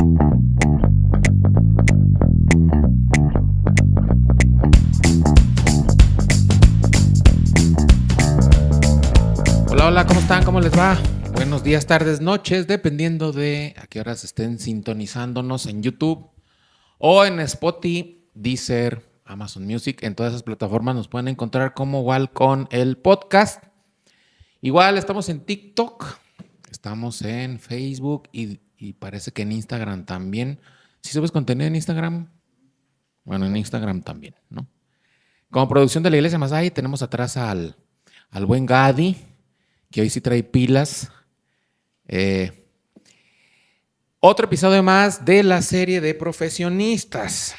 Hola, hola, ¿cómo están? ¿Cómo les va? Buenos días, tardes, noches, dependiendo de a qué horas estén sintonizándonos en YouTube o en Spotify, Deezer, Amazon Music. En todas esas plataformas nos pueden encontrar como igual con el podcast. Igual estamos en TikTok, estamos en Facebook y parece que en Instagram también. ¿Sí subes contenido en Instagram? Bueno, en Instagram también, ¿no? Como producción de la Iglesia Masai tenemos atrás al buen Gadi, que hoy sí trae pilas. Otro episodio más de la serie de profesionistas.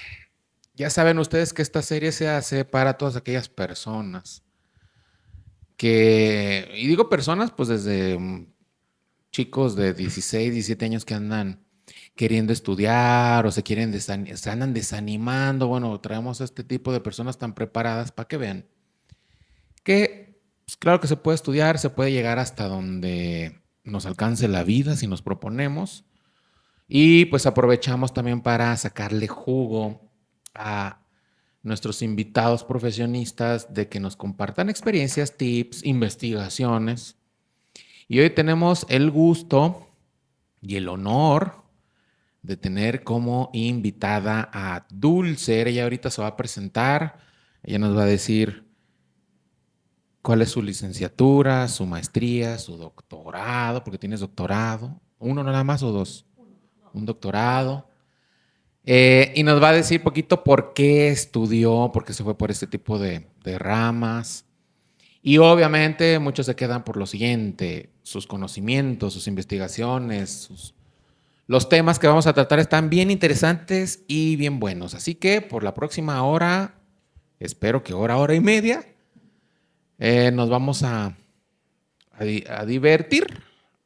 Ya saben ustedes que esta serie se hace para todas aquellas personas que, y digo personas, pues desde chicos de 16, 17 años que andan queriendo estudiar o se andan desanimando. Bueno, traemos a este tipo de personas tan preparadas para que vean que, pues, claro que se puede estudiar, se puede llegar hasta donde nos alcance la vida si nos proponemos. Y pues aprovechamos también para sacarle jugo a nuestros invitados profesionistas de que nos compartan experiencias, tips, investigaciones. Y hoy tenemos el gusto y el honor de tener como invitada a Dulce. Ella ahorita se va a presentar, ella nos va a decir cuál es su licenciatura, su maestría, su doctorado, porque tienes doctorado, uno nada más o dos, un doctorado. Y nos va a decir poquito por qué estudió, por qué se fue por este tipo de ramas. Y obviamente muchos se quedan por lo siguiente, sus conocimientos, sus investigaciones, los temas que vamos a tratar están bien interesantes y bien buenos. Así que por la próxima hora, espero que hora y media, nos vamos a divertir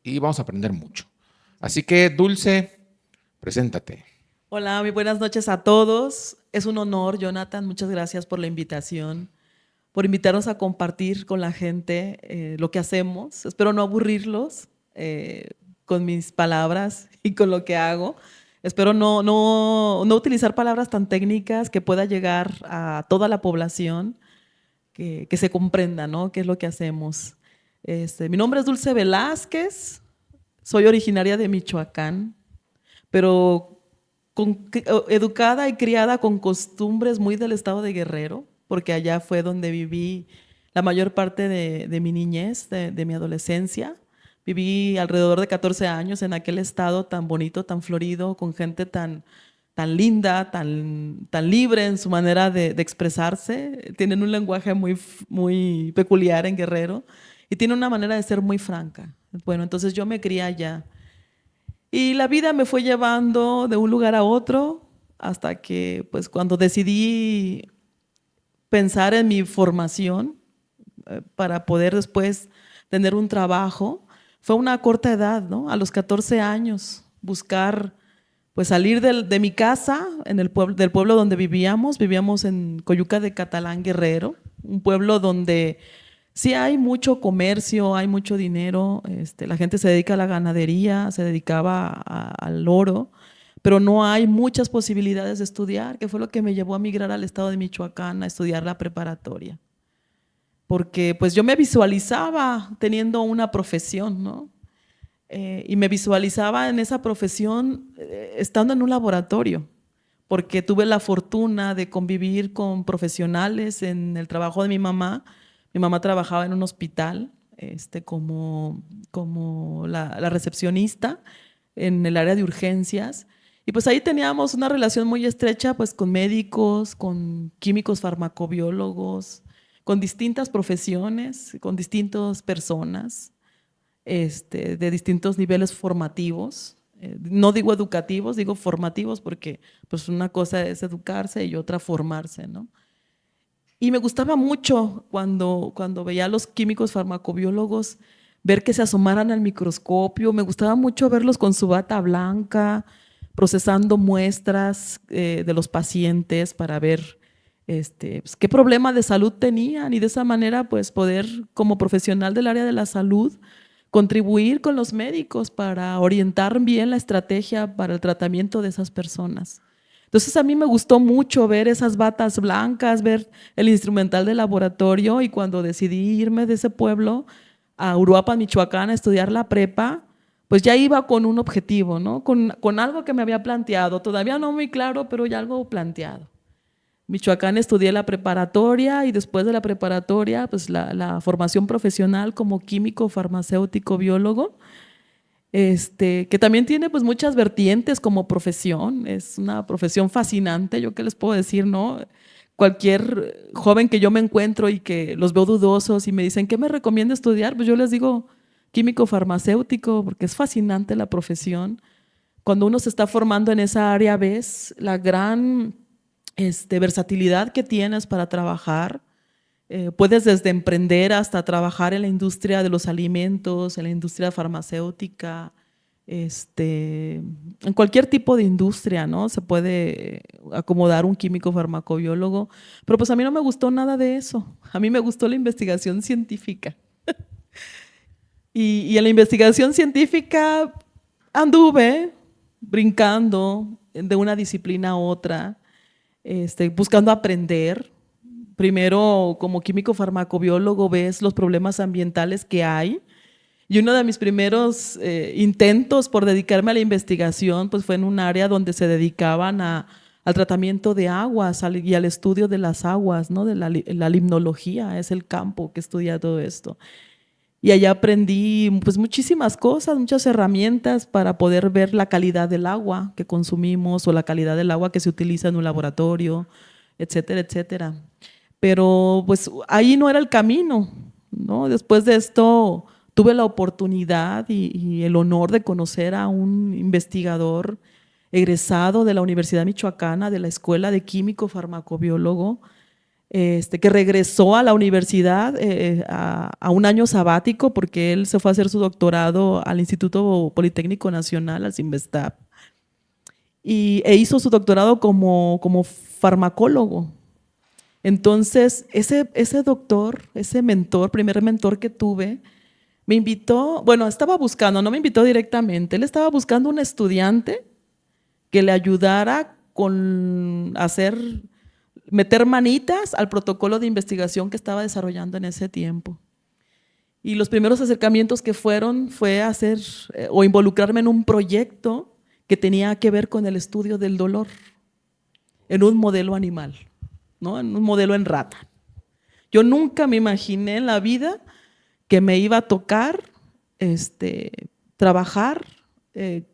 y vamos a aprender mucho. Así que Dulce, preséntate. Hola, muy buenas noches a todos. Es un honor, Jonathan. Muchas gracias por la invitación, por invitarnos a compartir con la gente lo que hacemos. Espero no aburrirlos con mis palabras y con lo que hago. Espero no utilizar palabras tan técnicas que pueda llegar a toda la población, que se comprenda, ¿no?, qué es lo que hacemos. Mi nombre es Dulce Velázquez, soy originaria de Michoacán, pero educada y criada con costumbres muy del estado de Guerrero, porque allá fue donde viví la mayor parte de mi niñez, de mi adolescencia. Viví alrededor de 14 años en aquel estado tan bonito, tan florido, con gente tan linda, tan libre en su manera de expresarse. Tienen un lenguaje muy peculiar en Guerrero y tienen una manera de ser muy franca. Bueno, entonces yo me crié allá. Y la vida me fue llevando de un lugar a otro hasta que, pues, cuando decidí pensar en mi formación para poder después tener un trabajo, fue una corta edad, ¿no? A los 14 años, buscar, pues, salir de mi casa, del pueblo donde vivíamos en Coyuca de Catalán, Guerrero, un pueblo donde sí hay mucho comercio, hay mucho dinero, la gente se dedica a la ganadería, se dedicaba al oro, pero no hay muchas posibilidades de estudiar, que fue lo que me llevó a migrar al estado de Michoacán a estudiar la preparatoria. Porque pues yo me visualizaba teniendo una profesión, ¿no? Y me visualizaba en esa profesión estando en un laboratorio, porque tuve la fortuna de convivir con profesionales en el trabajo de mi mamá. Mi mamá trabajaba en un hospital como la recepcionista en el área de urgencias. Y pues ahí teníamos una relación muy estrecha, pues, con médicos, con químicos farmacobiólogos, con distintas profesiones, con distintas personas, de distintos niveles formativos. No digo educativos, digo formativos, porque pues una cosa es educarse y otra formarse, ¿no? Y me gustaba mucho cuando veía a los químicos farmacobiólogos ver que se asomaran al microscopio. Me gustaba mucho verlos con su bata blanca, procesando muestras de los pacientes para ver pues, qué problema de salud tenían, y de esa manera pues poder, como profesional del área de la salud, contribuir con los médicos para orientar bien la estrategia para el tratamiento de esas personas. Entonces a mí me gustó mucho ver esas batas blancas, ver el instrumental de laboratorio, y cuando decidí irme de ese pueblo a Uruapan, Michoacán, a estudiar la prepa, pues ya iba con un objetivo, ¿no? Con algo que me había planteado, todavía no muy claro, pero ya algo planteado. Michoacán estudié la preparatoria y después de la preparatoria, pues la formación profesional como químico, farmacéutico, biólogo, que también tiene pues muchas vertientes como profesión. Es una profesión fascinante, yo qué les puedo decir, ¿no? Cualquier joven que yo me encuentro y que los veo dudosos y me dicen, ¿qué me recomienda estudiar? Pues yo les digo químico farmacéutico, porque es fascinante la profesión. Cuando uno se está formando en esa área, ves la gran versatilidad que tienes para trabajar. Puedes desde emprender hasta trabajar en la industria de los alimentos, en la industria farmacéutica, en cualquier tipo de industria, ¿no? Se puede acomodar un químico farmacobiólogo, pero pues a mí no me gustó nada de eso. A mí me gustó la investigación científica. Y en la investigación científica anduve brincando de una disciplina a otra, buscando aprender. Primero, como químico farmacobiólogo, ves los problemas ambientales que hay. Y uno de mis primeros intentos por dedicarme a la investigación pues fue en un área donde se dedicaban al tratamiento de aguas y al estudio de las aguas, ¿no? De la limnología, es el campo que estudia todo esto. Y allá aprendí pues muchísimas cosas, muchas herramientas para poder ver la calidad del agua que consumimos o la calidad del agua que se utiliza en un laboratorio, etcétera, etcétera. Pero pues ahí no era el camino, ¿no? Después de esto tuve la oportunidad y el honor de conocer a un investigador egresado de la Universidad Michoacana, de la Escuela de Químico Farmacobiólogo, que regresó a la universidad a un año sabático porque él se fue a hacer su doctorado al Instituto Politécnico Nacional, al CINVESTAP, e hizo su doctorado como farmacólogo. Entonces, ese doctor, ese mentor, primer mentor que tuve, me invitó, bueno, estaba buscando, no me invitó directamente, él estaba buscando un estudiante que le ayudara con meter manitas al protocolo de investigación que estaba desarrollando en ese tiempo. Y los primeros acercamientos que fue hacer o involucrarme en un proyecto que tenía que ver con el estudio del dolor en un modelo animal, ¿no? En un modelo en rata. Yo nunca me imaginé en la vida que me iba a tocar trabajar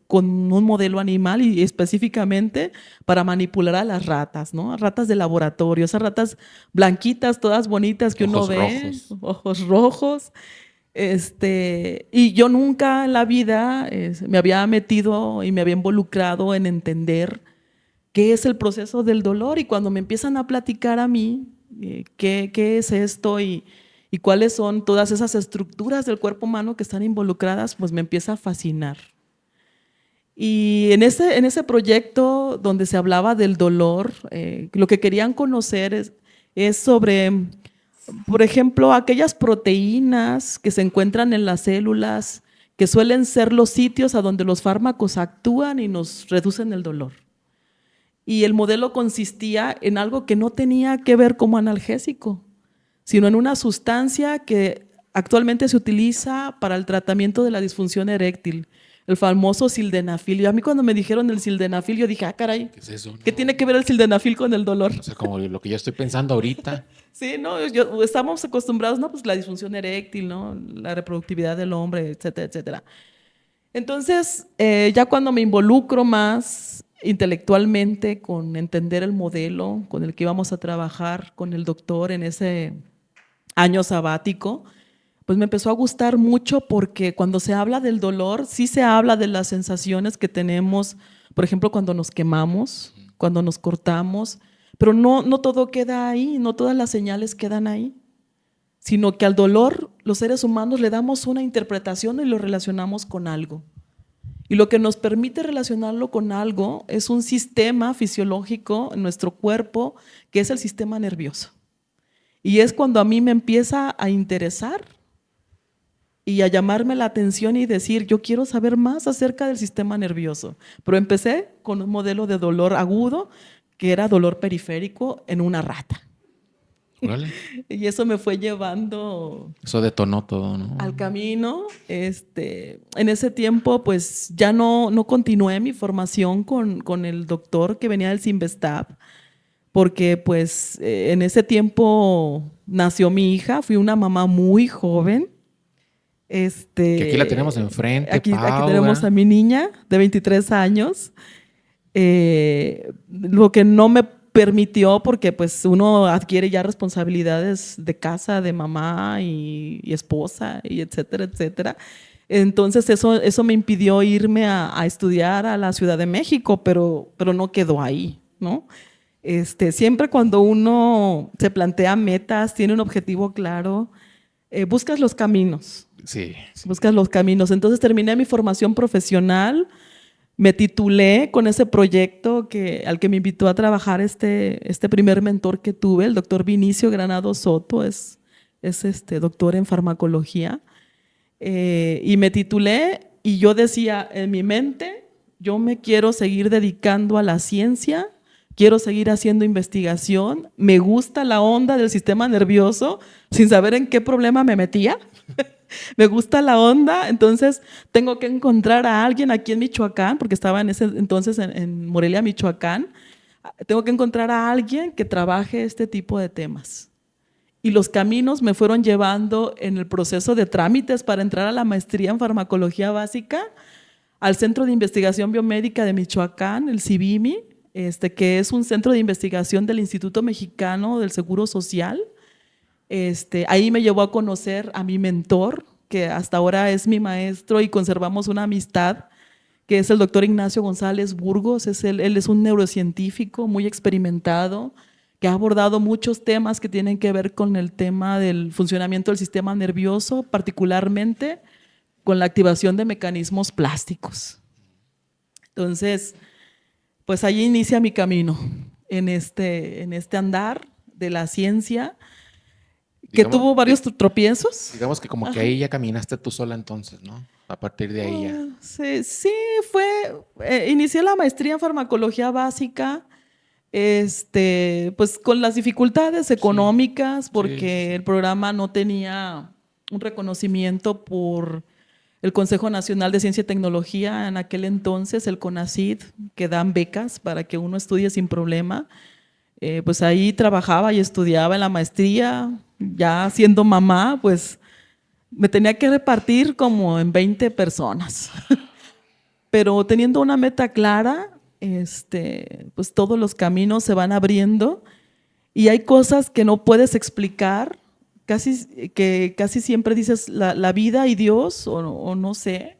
con un modelo animal y específicamente para manipular a las ratas, ¿no? Ratas de laboratorio, esas ratas blanquitas, todas bonitas que uno ve, ojos rojos. Y yo nunca en la vida me había metido y me había involucrado en entender qué es el proceso del dolor, y cuando me empiezan a platicar a mí qué es esto y cuáles son todas esas estructuras del cuerpo humano que están involucradas, pues me empieza a fascinar. Y en ese proyecto donde se hablaba del dolor, lo que querían conocer es sobre, por ejemplo, aquellas proteínas que se encuentran en las células que suelen ser los sitios a donde los fármacos actúan y nos reducen el dolor. Y el modelo consistía en algo que no tenía que ver como analgésico, sino en una sustancia que actualmente se utiliza para el tratamiento de la disfunción eréctil, el famoso sildenafil. Y a mí cuando me dijeron el sildenafil, yo dije, caray, ¿qué es eso? ¿qué tiene que ver el sildenafil con el dolor? O sea, como lo que yo estoy pensando ahorita. Sí, no, estamos acostumbrados, ¿no? Pues la disfunción eréctil, ¿no? La reproductividad del hombre, etcétera, etcétera. Entonces, ya cuando me involucro más intelectualmente con entender el modelo con el que íbamos a trabajar con el doctor en ese año sabático, pues me empezó a gustar mucho, porque cuando se habla del dolor, sí se habla de las sensaciones que tenemos, por ejemplo, cuando nos quemamos, cuando nos cortamos, pero no todo queda ahí, no todas las señales quedan ahí, sino que al dolor los seres humanos le damos una interpretación y lo relacionamos con algo. Y lo que nos permite relacionarlo con algo es un sistema fisiológico en nuestro cuerpo, que es el sistema nervioso. Y es cuando a mí me empieza a interesar y a llamarme la atención y decir, yo quiero saber más acerca del sistema nervioso. Pero empecé con un modelo de dolor agudo, que era dolor periférico en una rata. Órale. Y eso me fue llevando Eso detonó todo, ¿no? al camino. En ese tiempo, pues ya no continué mi formación con el doctor que venía del Sinvestab, porque pues en ese tiempo nació mi hija, fui una mamá muy joven. Que aquí la tenemos enfrente, Aquí Pau, tenemos ¿verdad? a mi niña de 23 años. Lo que no me permitió, porque pues uno adquiere ya responsabilidades de casa, de mamá y esposa, y etcétera, etcétera. Entonces eso me impidió irme a estudiar a la Ciudad de México, pero no quedó ahí, ¿no? Siempre cuando uno se plantea metas, tiene un objetivo claro, buscas los caminos. Sí, sí. Buscas los caminos. Entonces terminé mi formación profesional, me titulé con ese proyecto al que me invitó a trabajar este primer mentor que tuve, el doctor Vinicio Granado Soto, es doctor en farmacología. Y me titulé y yo decía en mi mente, yo me quiero seguir dedicando a la ciencia, quiero seguir haciendo investigación, me gusta la onda del sistema nervioso, sin saber en qué problema me metía. Me gusta la onda, entonces tengo que encontrar a alguien aquí en Michoacán, porque estaba en ese entonces en Morelia, Michoacán. Tengo que encontrar a alguien que trabaje este tipo de temas. Y los caminos me fueron llevando en el proceso de trámites para entrar a la maestría en farmacología básica al Centro de Investigación Biomédica de Michoacán, el CIBIMI, que es un centro de investigación del Instituto Mexicano del Seguro Social. Ahí me llevó a conocer a mi mentor, que hasta ahora es mi maestro y conservamos una amistad, que es el doctor Ignacio González Burgos. Él es un neurocientífico muy experimentado, que ha abordado muchos temas que tienen que ver con el tema del funcionamiento del sistema nervioso, particularmente con la activación de mecanismos plásticos. Entonces, pues ahí inicia mi camino en este andar de la ciencia, que Digamos, tuvo varios tropiezos. digamos que como que Ajá. ahí ya caminaste tú sola entonces, ¿no? A partir de ahí ya. Sí, sí, inicié la maestría en farmacología básica, pues con las dificultades económicas, Sí, sí, porque sí. el programa no tenía un reconocimiento por el Consejo Nacional de Ciencia y Tecnología en aquel entonces, el CONACYT, que dan becas para que uno estudie sin problema. Pues ahí trabajaba y estudiaba en la maestría, ya siendo mamá, pues me tenía que repartir como en 20 personas. Pero teniendo una meta clara, pues todos los caminos se van abriendo y hay cosas que no puedes explicar, que casi siempre dices la vida y Dios, o no sé,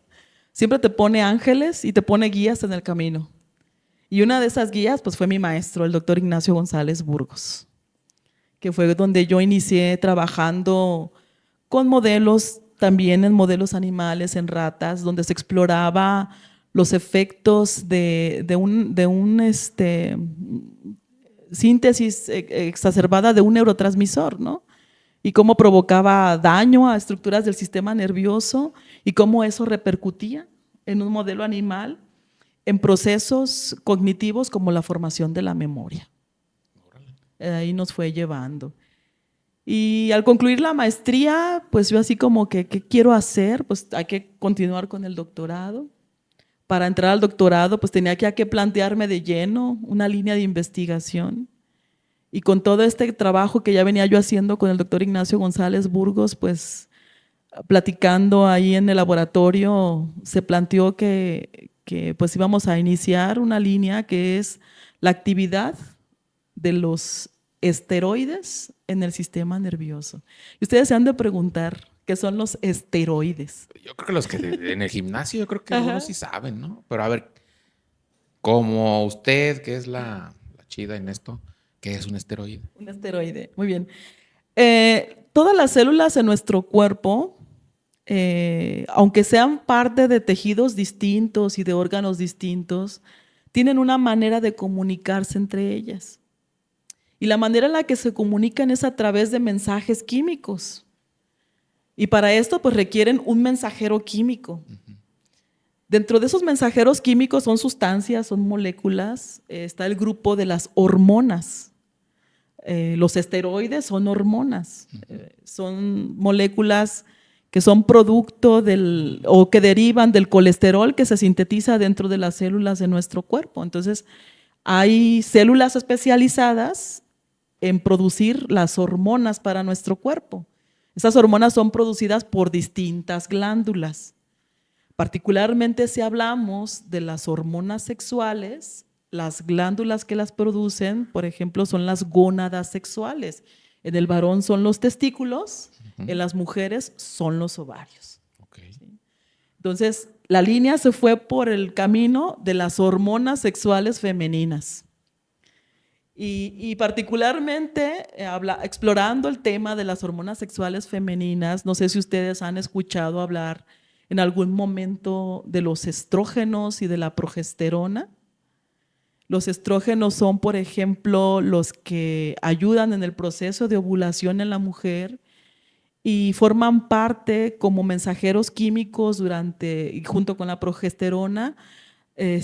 siempre te pone ángeles y te pone guías en el camino. Y una de esas guías pues fue mi maestro, el doctor Ignacio González Burgos, que fue donde yo inicié trabajando con modelos, también en modelos animales, en ratas, donde se exploraba los efectos de síntesis exacerbada de un neurotransmisor, ¿no? Y cómo provocaba daño a estructuras del sistema nervioso y cómo eso repercutía en un modelo animal en procesos cognitivos como la formación de la memoria. Ahí nos fue llevando. Y al concluir la maestría, pues yo así como que, ¿qué quiero hacer? Pues hay que continuar con el doctorado. Para entrar al doctorado, pues tenía que plantearme de lleno una línea de investigación. Y con todo este trabajo que ya venía yo haciendo con el doctor Ignacio González Burgos, pues platicando ahí en el laboratorio, se planteó que pues íbamos a iniciar una línea que es la actividad de los esteroides en el sistema nervioso. Y ustedes se han de preguntar qué son los esteroides. Yo creo que los que en el gimnasio, yo creo que Ajá. algunos sí saben, ¿no? Pero a ver, como usted, que es la chida en esto, ¿qué es un esteroide? Un esteroide, muy bien. Todas las células en nuestro cuerpo, aunque sean parte de tejidos distintos y de órganos distintos, tienen una manera de comunicarse entre ellas. Y la manera en la que se comunican es a través de mensajes químicos. Y para esto pues requieren un mensajero químico. Dentro de esos mensajeros químicos son sustancias, son moléculas, está el grupo de las hormonas. Los esteroides son hormonas, son moléculas que son producto o que derivan del colesterol que se sintetiza dentro de las células de nuestro cuerpo. Entonces, hay células especializadas en producir las hormonas para nuestro cuerpo. Estas hormonas son producidas por distintas glándulas. Particularmente si hablamos de las hormonas sexuales, las glándulas que las producen, por ejemplo, son las gónadas sexuales. En el varón son los testículos, en las mujeres son los ovarios. Okay. ¿Sí? Entonces, la línea se fue por el camino de las hormonas sexuales femeninas. Y particularmente explorando el tema de las hormonas sexuales femeninas, no sé si ustedes han escuchado hablar en algún momento de los estrógenos y de la progesterona. Los estrógenos son, por ejemplo, los que ayudan en el proceso de ovulación en la mujer y forman parte como mensajeros químicos junto con la progesterona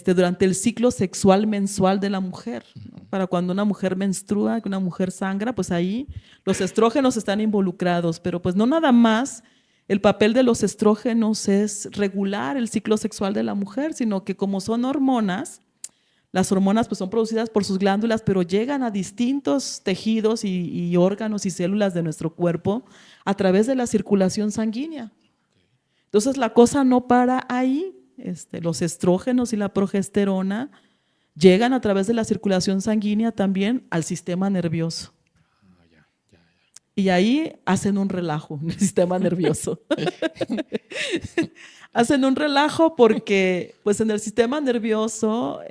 durante el ciclo sexual mensual de la mujer, ¿no? Para cuando una mujer menstrua, que una mujer sangra, pues ahí los estrógenos están involucrados, pero pues no nada más el papel de los estrógenos es regular el ciclo sexual de la mujer, sino que como son hormonas, las hormonas pues son producidas por sus glándulas, pero llegan a distintos tejidos y órganos y células de nuestro cuerpo a través de la circulación sanguínea. Entonces la cosa no para ahí. Los estrógenos y la progesterona llegan a través de la circulación sanguínea también al sistema nervioso. Y ahí hacen un relajo en el sistema nervioso. Hacen un relajo porque pues en el sistema nervioso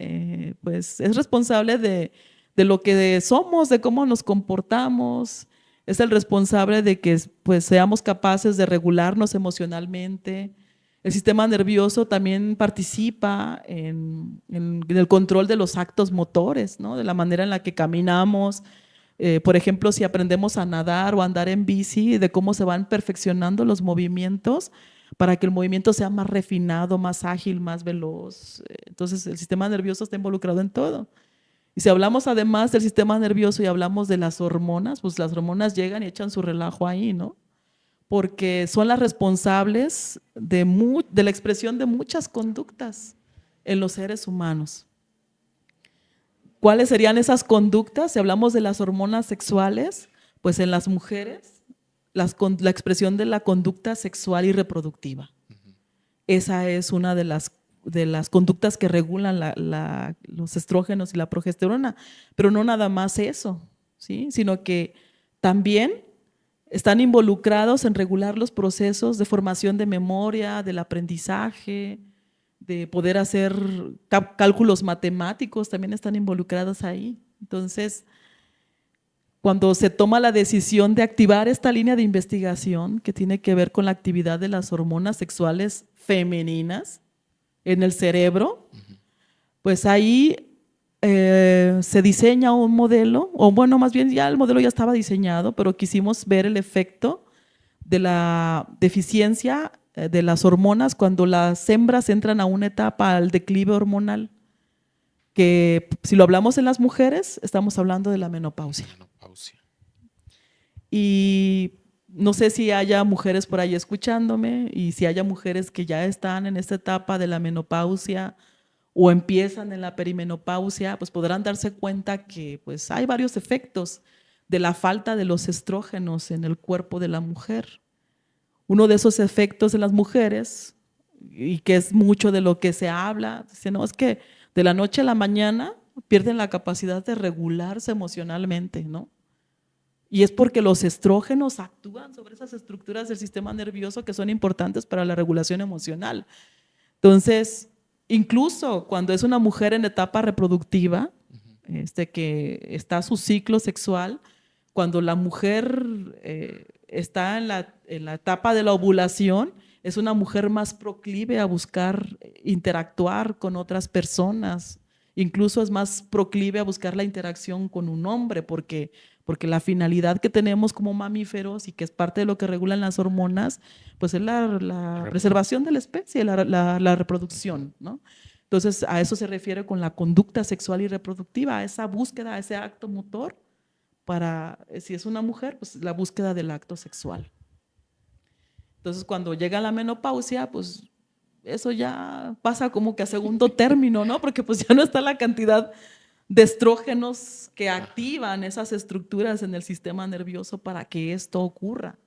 pues es responsable de lo que somos, de cómo nos comportamos, es el responsable de que pues seamos capaces de regularnos emocionalmente. El sistema nervioso también participa en el control de los actos motores, ¿no? De la manera en la que caminamos. Por ejemplo, si aprendemos a nadar o a andar en bici, de cómo se van perfeccionando los movimientos para que el movimiento sea más refinado, más ágil, más veloz. Entonces, el sistema nervioso está involucrado en todo. Y si hablamos además del sistema nervioso y hablamos de las hormonas, pues las hormonas llegan y echan su relajo ahí, ¿no? Porque son las responsables de la expresión de muchas conductas en los seres humanos. ¿Cuáles serían esas conductas? Si hablamos de las hormonas sexuales, pues en las mujeres, la expresión de la conducta sexual y reproductiva. Esa es una de las conductas que regulan los estrógenos y la progesterona, pero no nada más eso, ¿sí? Sino que también están involucrados en regular los procesos de formación de memoria, del aprendizaje, de poder hacer cálculos matemáticos, también están involucrados ahí. Entonces, cuando se toma la decisión de activar esta línea de investigación que tiene que ver con la actividad de las hormonas sexuales femeninas en el cerebro, pues ahí se diseña un modelo, o bueno, más bien ya el modelo ya estaba diseñado, pero quisimos ver el efecto de la deficiencia de las hormonas cuando las hembras entran a una etapa al declive hormonal, que si lo hablamos en las mujeres, estamos hablando de la menopausia. Y no sé si haya mujeres por ahí escuchándome y si haya mujeres que ya están en esta etapa de la menopausia o empiezan en la perimenopausia, pues podrán darse cuenta que pues, hay varios efectos de la falta de los estrógenos en el cuerpo de la mujer. Uno de esos efectos en las mujeres, y que es mucho de lo que se habla, dice, no, es que de la noche a la mañana pierden la capacidad de regularse emocionalmente, ¿no? Y es porque los estrógenos actúan sobre esas estructuras del sistema nervioso que son importantes para la regulación emocional. Entonces, incluso cuando es una mujer en etapa reproductiva, que está su ciclo sexual, cuando la mujer está en la etapa de la ovulación, es una mujer más proclive a buscar interactuar con otras personas, incluso es más proclive a buscar la interacción con un hombre, porque porque la finalidad que tenemos como mamíferos y que es parte de lo que regulan las hormonas, pues es la preservación de la especie, la reproducción, ¿no? Entonces, a eso se refiere con la conducta sexual y reproductiva, a esa búsqueda, a ese acto motor para, si es una mujer, pues la búsqueda del acto sexual. Entonces, cuando llega la menopausia, pues eso ya pasa como que a segundo término, ¿no? Porque pues ya no está la cantidad de estrógenos que activan esas estructuras en el sistema nervioso para que esto ocurra.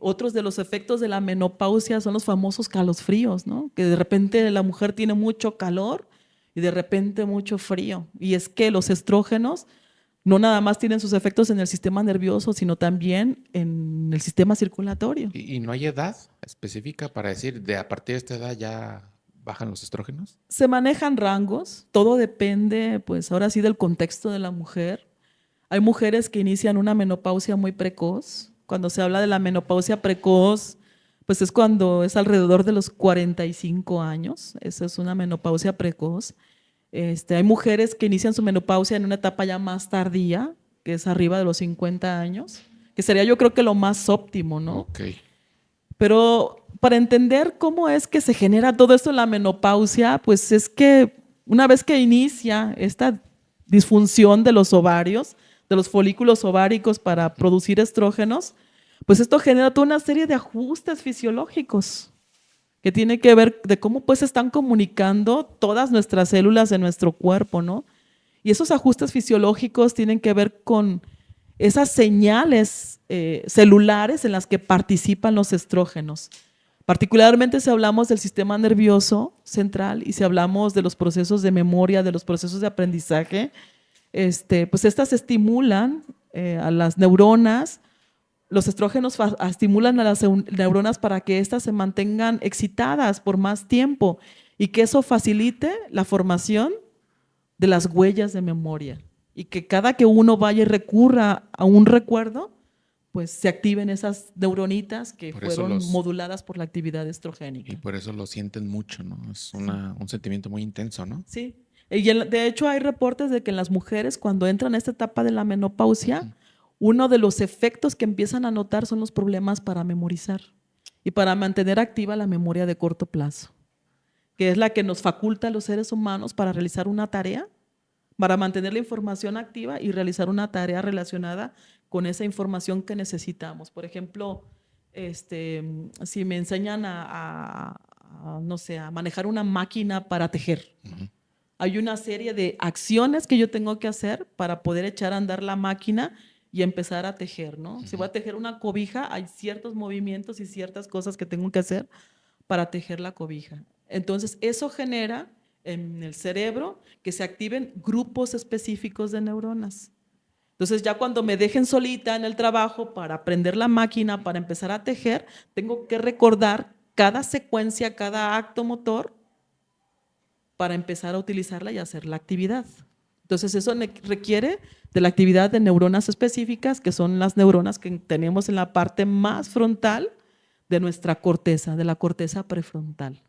Otros de los efectos de la menopausia son los famosos calosfríos, ¿no? Que de repente la mujer tiene mucho calor y de repente mucho frío. Y es que los estrógenos no nada más tienen sus efectos en el sistema nervioso, sino también en el sistema circulatorio. ¿Y no hay edad específica para decir de a partir de esta edad ya bajan los estrógenos? Se manejan rangos, todo depende, pues ahora sí, del contexto de la mujer. Hay mujeres que inician una menopausia muy precoz. Cuando se habla de la menopausia precoz, pues es cuando es alrededor de los 45 años. Esa es una menopausia precoz. Hay mujeres que inician su menopausia en una etapa ya más tardía, que es arriba de los 50 años, que sería yo creo que lo más óptimo, ¿no? Ok. Pero para entender cómo es que se genera todo esto en la menopausia, pues es que una vez que inicia esta disfunción de los ovarios, de los folículos ováricos para producir estrógenos, pues esto genera toda una serie de ajustes fisiológicos que tiene que ver de cómo pues se están comunicando todas nuestras células de nuestro cuerpo, ¿no? Y esos ajustes fisiológicos tienen que ver con esas señales celulares en las que participan los estrógenos. Particularmente si hablamos del sistema nervioso central y si hablamos de los procesos de memoria, de los procesos de aprendizaje, pues estas estimulan a las neuronas. Los estrógenos estimulan a las neuronas para que éstas se mantengan excitadas por más tiempo y que eso facilite la formación de las huellas de memoria y que cada que uno vaya y recurra a un recuerdo, pues se activen esas neuronitas que fueron moduladas por la actividad estrogénica. Y por eso lo sienten mucho, ¿no? Es un sentimiento muy intenso, ¿no? Sí. Y de hecho hay reportes de que en las mujeres cuando entran a esta etapa de la menopausia, uno de los efectos que empiezan a notar son los problemas para memorizar y para mantener activa la memoria de corto plazo, que es la que nos faculta a los seres humanos para realizar una tarea, para mantener la información activa y realizar una tarea relacionada con esa información que necesitamos. Por ejemplo, si me enseñan no sé, a manejar una máquina para tejer, hay una serie de acciones que yo tengo que hacer para poder echar a andar la máquina y empezar a tejer, ¿no? Si voy a tejer una cobija, hay ciertos movimientos y ciertas cosas que tengo que hacer para tejer la cobija. Entonces, eso genera en el cerebro que se activen grupos específicos de neuronas. Entonces, ya cuando me dejen solita en el trabajo para aprender la máquina, para empezar a tejer, tengo que recordar cada secuencia, cada acto motor para empezar a utilizarla y hacer la actividad. Entonces, eso requiere de la actividad de neuronas específicas, que son las neuronas que tenemos en la parte más frontal de nuestra corteza, de la corteza prefrontal.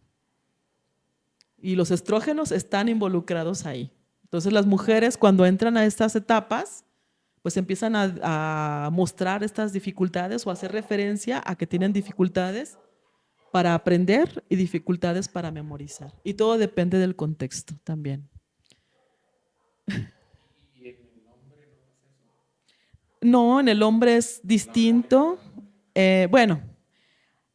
Y los estrógenos están involucrados ahí. Entonces, las mujeres cuando entran a estas etapas, pues empiezan a mostrar estas dificultades o a hacer referencia a que tienen dificultades para aprender y dificultades para memorizar. Y todo depende del contexto también. ¿Y en el hombre no pasa eso? No, en el hombre es distinto. Bueno,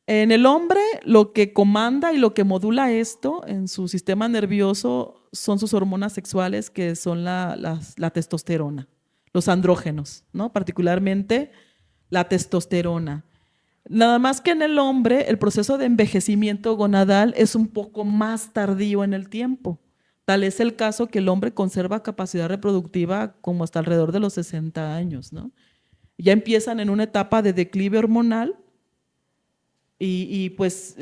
en el hombre lo que comanda y lo que modula esto en su sistema nervioso son sus hormonas sexuales, que son la testosterona, los andrógenos, ¿no? Particularmente la testosterona. Nada más que en el hombre el proceso de envejecimiento gonadal es un poco más tardío en el tiempo. Tal es el caso que el hombre conserva capacidad reproductiva como hasta alrededor de los 60 años, ¿no? Ya empiezan en una etapa de declive hormonal y pues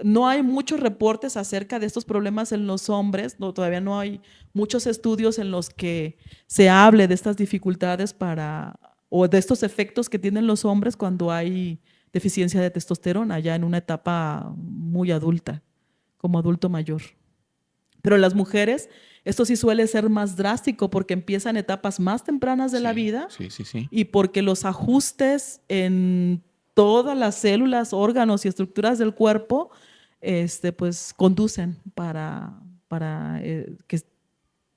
no hay muchos reportes acerca de estos problemas en los hombres, no, todavía no hay muchos estudios en los que se hable de estas dificultades o de estos efectos que tienen los hombres cuando hay deficiencia de testosterona, ya en una etapa muy adulta, como adulto mayor. Pero en las mujeres Esto sí suele ser más drástico porque empieza en etapas más tempranas de la Sí, vida sí, sí, sí. y porque los ajustes en todas las células, órganos y estructuras del cuerpo, pues conducen para que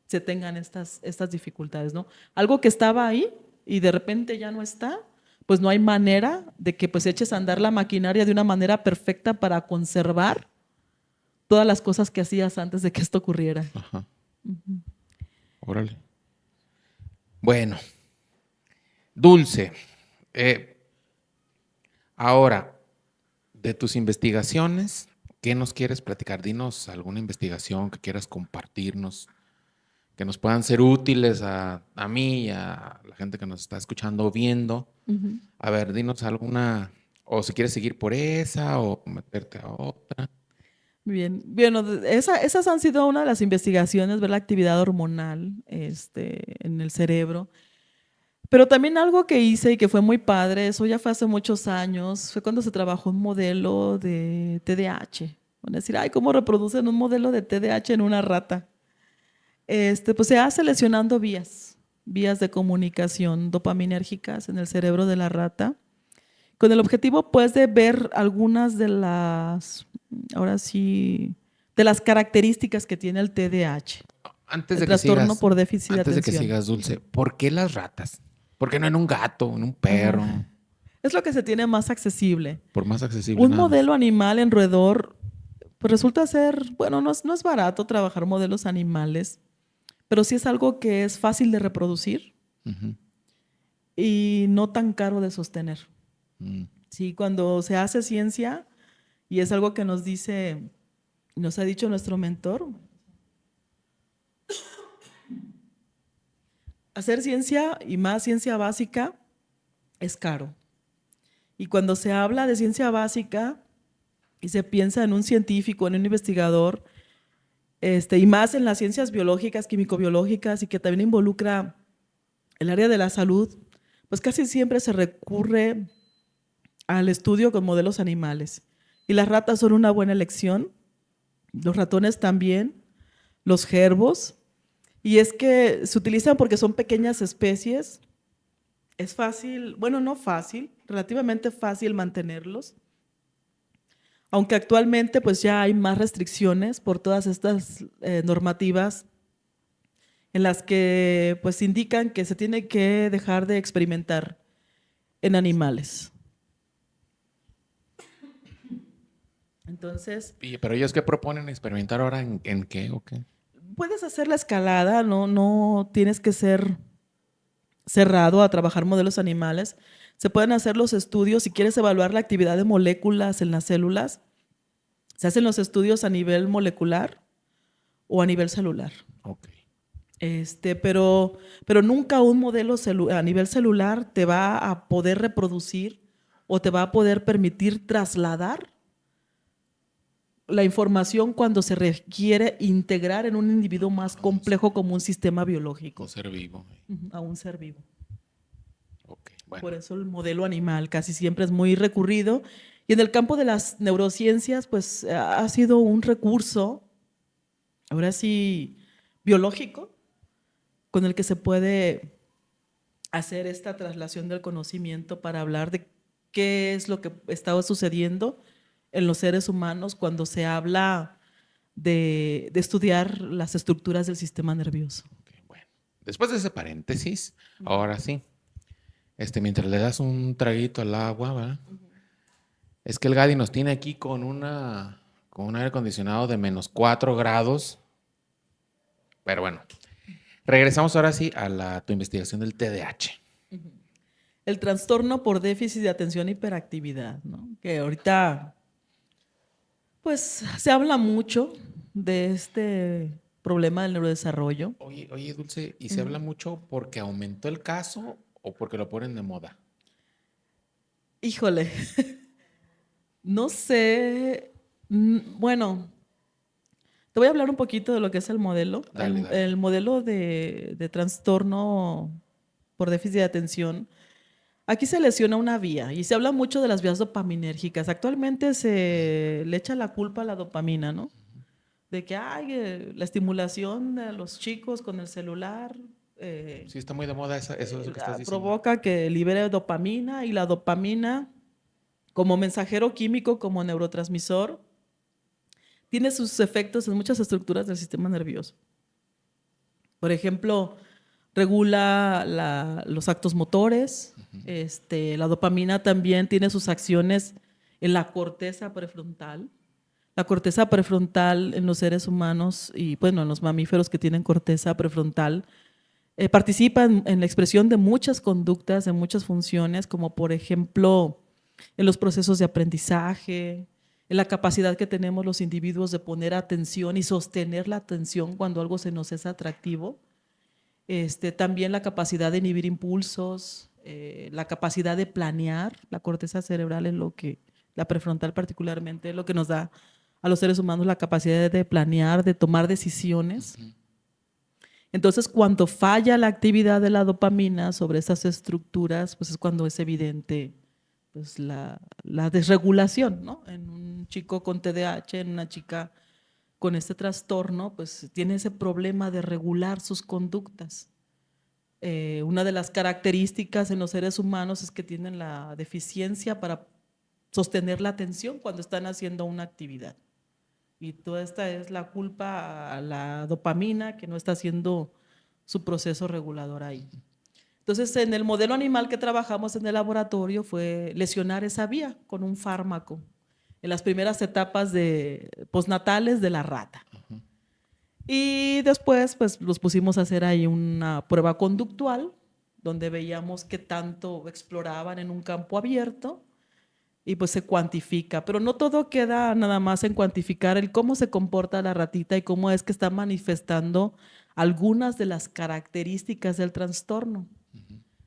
se tengan estas dificultades, ¿no? Algo que estaba ahí y de repente ya no está, pues no hay manera de que pues eches a andar la maquinaria de una manera perfecta para conservar todas las cosas que hacías antes de que esto ocurriera. Ajá. Órale. Bueno, Dulce, eh, ahora, de tus investigaciones, ¿qué nos quieres platicar? Dinos alguna investigación que quieras compartirnos, que nos puedan ser útiles a mí y a la gente que nos está escuchando o viendo. Ujú. A ver, dinos alguna, o si quieres seguir por esa o meterte a otra. Bien, bueno, esas han sido una de las investigaciones, ver la actividad hormonal en el cerebro. Pero también algo que hice y que fue muy padre, eso ya fue hace muchos años, fue cuando se trabajó un modelo de TDAH. Van a decir, ay, ¿cómo reproducen un modelo de TDAH en una rata? Pues se hace lesionando vías de comunicación dopaminérgicas en el cerebro de la rata, con el objetivo, pues, de ver algunas de ahora sí, de las características que tiene el TDAH, Antes el de que trastorno sigas, por déficit de antes de que atención. sigas, Dulce, ¿por qué las ratas? ¿Por qué no en un gato, en un perro? Es lo que se tiene más accesible. Por más accesible Un nada más. modelo animal en roedor, pues resulta ser, bueno, no es barato trabajar modelos animales, pero sí es algo que es fácil de reproducir Ujú. y no tan caro de sostener. Mm. Sí, cuando se hace ciencia, y es algo que nos ha dicho nuestro mentor, hacer ciencia y más ciencia básica es caro. Y cuando se habla de ciencia básica y se piensa en un científico, en un investigador, y más en las ciencias biológicas, químico-biológicas y que también involucra el área de la salud, pues casi siempre se recurre al estudio con modelos animales. Y las ratas son una buena elección, los ratones también, los jerbos, y es que se utilizan porque son pequeñas especies. Es fácil, bueno, no fácil, relativamente fácil mantenerlos, aunque actualmente pues ya hay más restricciones por todas estas normativas en las que pues indican que se tiene que dejar de experimentar en animales. Entonces, Pero ellos qué proponen experimentar ahora en qué o qué. puedes hacer la escalada, no tienes que ser cerrado a trabajar modelos animales. Se pueden hacer los estudios, si quieres evaluar la actividad de moléculas en las células, se hacen los estudios a nivel molecular o a nivel celular. Ok. Pero nunca un modelo a nivel celular te va a poder reproducir o te va a poder permitir trasladar la información cuando se requiere integrar en un individuo más complejo como un sistema biológico. Un ser vivo. A un ser vivo. Ok, bueno. Por eso el modelo animal casi siempre es muy recurrido. Y en el campo de las neurociencias, pues ha sido un recurso, ahora sí, biológico, con el que se puede hacer esta traslación del conocimiento para hablar de qué es lo que estaba sucediendo en los seres humanos cuando se habla de estudiar las estructuras del sistema nervioso. Ok, bueno. Después de ese paréntesis, ahora sí. Mientras le das un traguito al agua, ¿verdad? Es que el Gadi nos tiene aquí con un aire acondicionado de -4 grados. Pero bueno, regresamos ahora sí a tu investigación del TDAH. El trastorno por déficit de atención e hiperactividad, ¿no? Que ahorita pues se habla mucho de este problema del neurodesarrollo. Oye, Dulce, ¿y se habla mucho porque aumentó el caso o porque lo ponen de moda? Híjole, no sé, bueno, te voy a hablar un poquito de lo que es el modelo. Dale, dale. El modelo de trastorno por déficit de atención. Aquí se lesiona una vía y se habla mucho de las vías dopaminérgicas. Actualmente se le echa la culpa a la dopamina, ¿no? de que hay la estimulación de los chicos con el celular Sí, está muy de moda eso es lo que estás diciendo. provoca que libere dopamina, y la dopamina como mensajero químico, como neurotransmisor, tiene sus efectos en muchas estructuras del sistema nervioso. Por ejemplo, regula los actos motores. La dopamina también tiene sus acciones en la corteza prefrontal. La corteza prefrontal en los seres humanos y, bueno, en los mamíferos que tienen corteza prefrontal participa en la expresión de muchas conductas, de muchas funciones, como por ejemplo en los procesos de aprendizaje, en la capacidad que tenemos los individuos de poner atención y sostener la atención cuando algo se nos es atractivo. También la capacidad de inhibir impulsos, la capacidad de planear. La corteza cerebral es lo que, la prefrontal particularmente, es lo que nos da a los seres humanos la capacidad de planear, de tomar decisiones. Entonces, cuando falla la actividad de la dopamina sobre esas estructuras, pues es cuando es evidente pues, la desregulación, ¿no? En un chico con TDAH, en una chica con este trastorno, pues tiene ese problema de regular sus conductas. Una de las características en los seres humanos es que tienen la deficiencia para sostener la atención cuando están haciendo una actividad. Y toda esta es la culpa a la dopamina que no está haciendo su proceso regulador ahí. Entonces, en el modelo animal que trabajamos en el laboratorio fue lesionar esa vía con un fármaco en las primeras etapas postnatales de la rata. Y después, pues, los pusimos a hacer ahí una prueba conductual donde veíamos qué tanto exploraban en un campo abierto y pues se cuantifica, pero no todo queda nada más en cuantificar el cómo se comporta la ratita y cómo es que está manifestando algunas de las características del trastorno,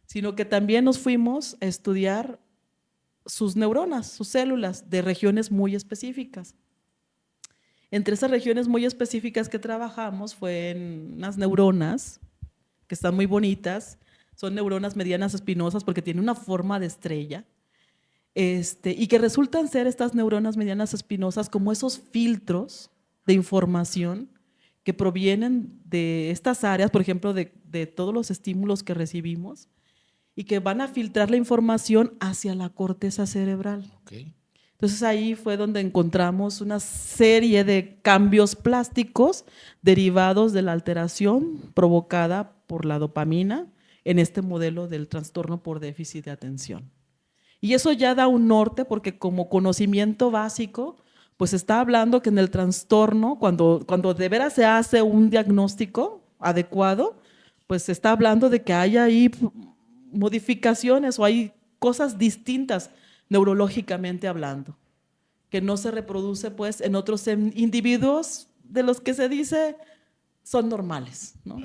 sino que también nos fuimos a estudiar sus neuronas, sus células de regiones muy específicas. Entre esas regiones muy específicas que trabajamos fue en unas neuronas que están muy bonitas, son neuronas medianas espinosas porque tienen una forma de estrella. Y que resultan ser estas neuronas medianas espinosas como esos filtros de información que provienen de estas áreas, por ejemplo, de todos los estímulos que recibimos y que van a filtrar la información hacia la corteza cerebral. Okay. Entonces ahí fue donde encontramos una serie de cambios plásticos derivados de la alteración provocada por la dopamina en este modelo del trastorno por déficit de atención. Y eso ya da un norte porque como conocimiento básico, pues está hablando que en el trastorno, cuando de veras se hace un diagnóstico adecuado, pues se está hablando de que hay ahí modificaciones o hay cosas distintas neurológicamente hablando, que no se reproduce pues en otros individuos de los que se dice son normales, ¿no?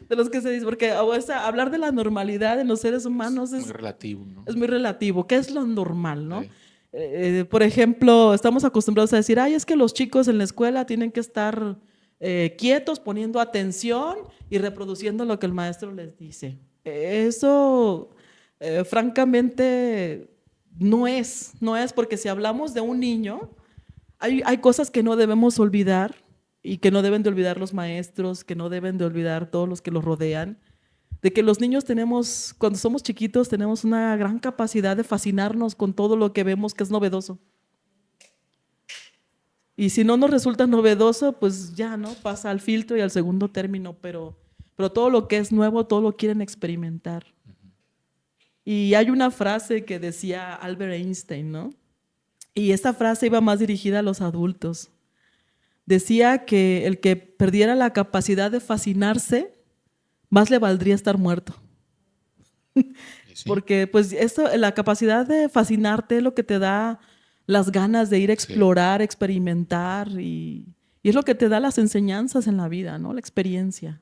De los que se dice, porque hablar de la normalidad en los seres humanos es muy relativo, ¿no? Es muy relativo. ¿Qué es lo normal, no? Sí. Por ejemplo, estamos acostumbrados a decir, ay, es que los chicos en la escuela tienen que estar quietos, poniendo atención y reproduciendo lo que el maestro les dice. Eso, francamente, no es porque si hablamos de un niño, hay cosas que no debemos olvidar y que no deben de olvidar los maestros, que no deben de olvidar todos los que los rodean, de que los niños tenemos, cuando somos chiquitos, tenemos una gran capacidad de fascinarnos con todo lo que vemos que es novedoso. Y si no nos resulta novedoso, pues ya, ¿no? Pasa al filtro y al segundo término, pero todo lo que es nuevo, todo lo quieren experimentar. Y hay una frase que decía Albert Einstein, ¿no? Y esta frase iba más dirigida a los adultos. Decía que el que perdiera la capacidad de fascinarse, más le valdría estar muerto. ¿Sí? Porque pues la capacidad de fascinarte es lo que te da las ganas de ir a explorar, sí, experimentar y es lo que te da las enseñanzas en la vida, ¿no? La experiencia,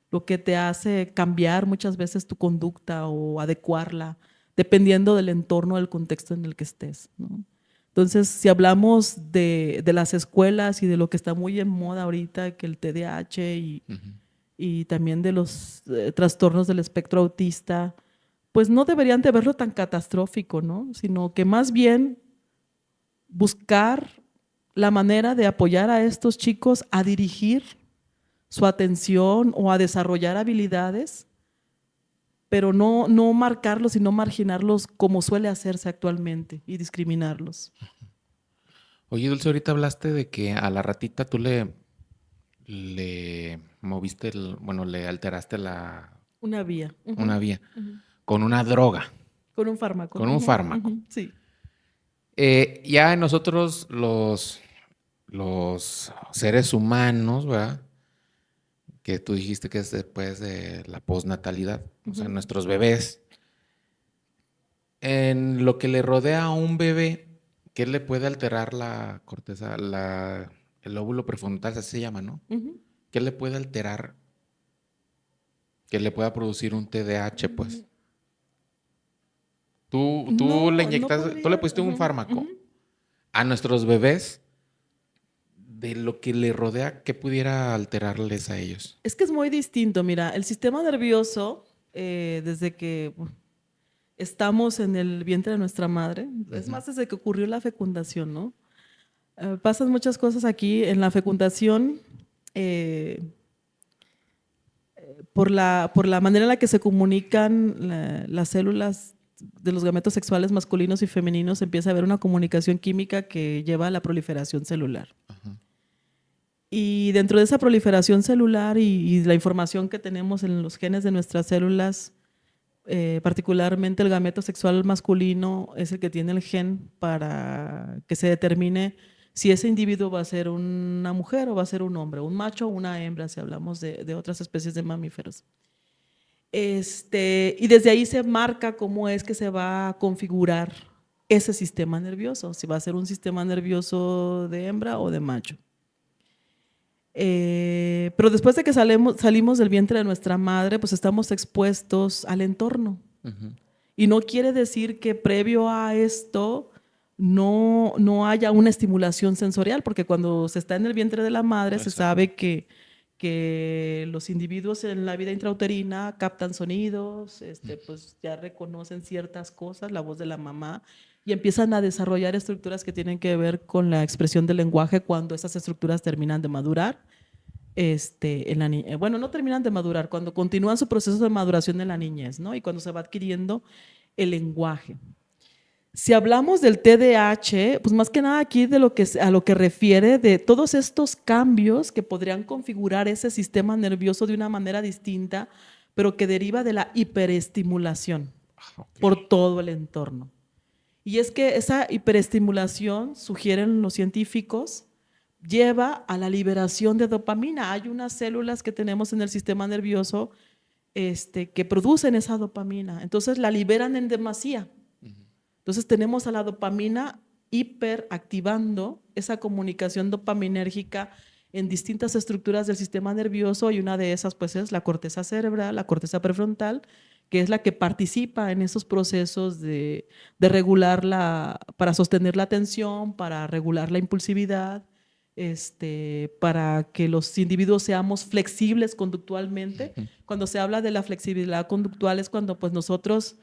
lo que te hace cambiar muchas veces tu conducta o adecuarla dependiendo del entorno, del contexto en el que estés, ¿no? Entonces, si hablamos de las escuelas y de lo que está muy en moda ahorita, que el TDAH y también de los trastornos del espectro autista, pues no deberían de verlo tan catastrófico, ¿no? Sino que más bien buscar la manera de apoyar a estos chicos a dirigir su atención o a desarrollar habilidades, pero no marcarlos y no marginarlos como suele hacerse actualmente y discriminarlos. Oye, Dulce, ahorita hablaste de que a la ratita tú le moviste, bueno, le alteraste Una vía. una Ujú, vía ujú. con una droga, Con un fármaco. con un Ujú, fármaco. ujú, sí. Ya nosotros los seres humanos, ¿verdad? Que tú dijiste que es después de la posnatalidad, o sea, Ujú. nuestros bebés, en lo que le rodea a un bebé, ¿qué le puede alterar la corteza, el lóbulo prefrontal, así se llama, ¿no? Ujú. ¿Qué le puede alterar que le pueda producir un TDAH, pues? Tú le No inyectas, tú le podría. pusiste un Ujú, fármaco ujú. a nuestros bebés de lo que le rodea, ¿qué pudiera alterarles a ellos? Es que es muy distinto. Mira, el sistema nervioso, desde que estamos en el vientre de nuestra madre, es Ujú. más, desde que ocurrió la fecundación, ¿no? Pasan muchas cosas aquí en la fecundación. eh, por la manera en la que se comunican las células de los gametos sexuales masculinos y femeninos, empieza a haber una comunicación química que lleva a la proliferación celular. Ajá. Y dentro de esa proliferación celular y la información que tenemos en los genes de nuestras células, particularmente el gameto sexual masculino es el que tiene el gen para que se determine si ese individuo va a ser una mujer o va a ser un hombre, un macho o una hembra, si hablamos de otras especies de mamíferos. Y desde ahí se marca cómo es que se va a configurar ese sistema nervioso, si va a ser un sistema nervioso de hembra o de macho. Pero después de que salimos del vientre de nuestra madre, pues estamos expuestos al entorno. Ujú. Y no quiere decir que previo a esto no haya una estimulación sensorial, porque cuando se está en el vientre de la madre se Exacto. sabe que los individuos en la vida intrauterina captan sonidos, pues ya reconocen ciertas cosas, la voz de la mamá, y empiezan a desarrollar estructuras que tienen que ver con la expresión del lenguaje cuando esas estructuras terminan de madurar. Bueno, no terminan de madurar, cuando continúan su proceso de maduración en la niñez, ¿no? Y cuando se va adquiriendo el lenguaje. Si hablamos del TDAH, pues más que nada aquí a lo que refiere de todos estos cambios que podrían configurar ese sistema nervioso de una manera distinta, pero que deriva de la hiperestimulación Ok. por todo el entorno. Y es que esa hiperestimulación, sugieren los científicos, lleva a la liberación de dopamina. Hay unas células que tenemos en el sistema nervioso que producen esa dopamina. Entonces la liberan en demasía. Entonces tenemos a la dopamina hiperactivando esa comunicación dopaminérgica en distintas estructuras del sistema nervioso y una de esas pues es la corteza cerebral, la corteza prefrontal, que es la que participa en esos procesos de regular para sostener la atención, para regular la impulsividad, para que los individuos seamos flexibles conductualmente. Ujú. Cuando se habla de la flexibilidad conductual es cuando pues nosotros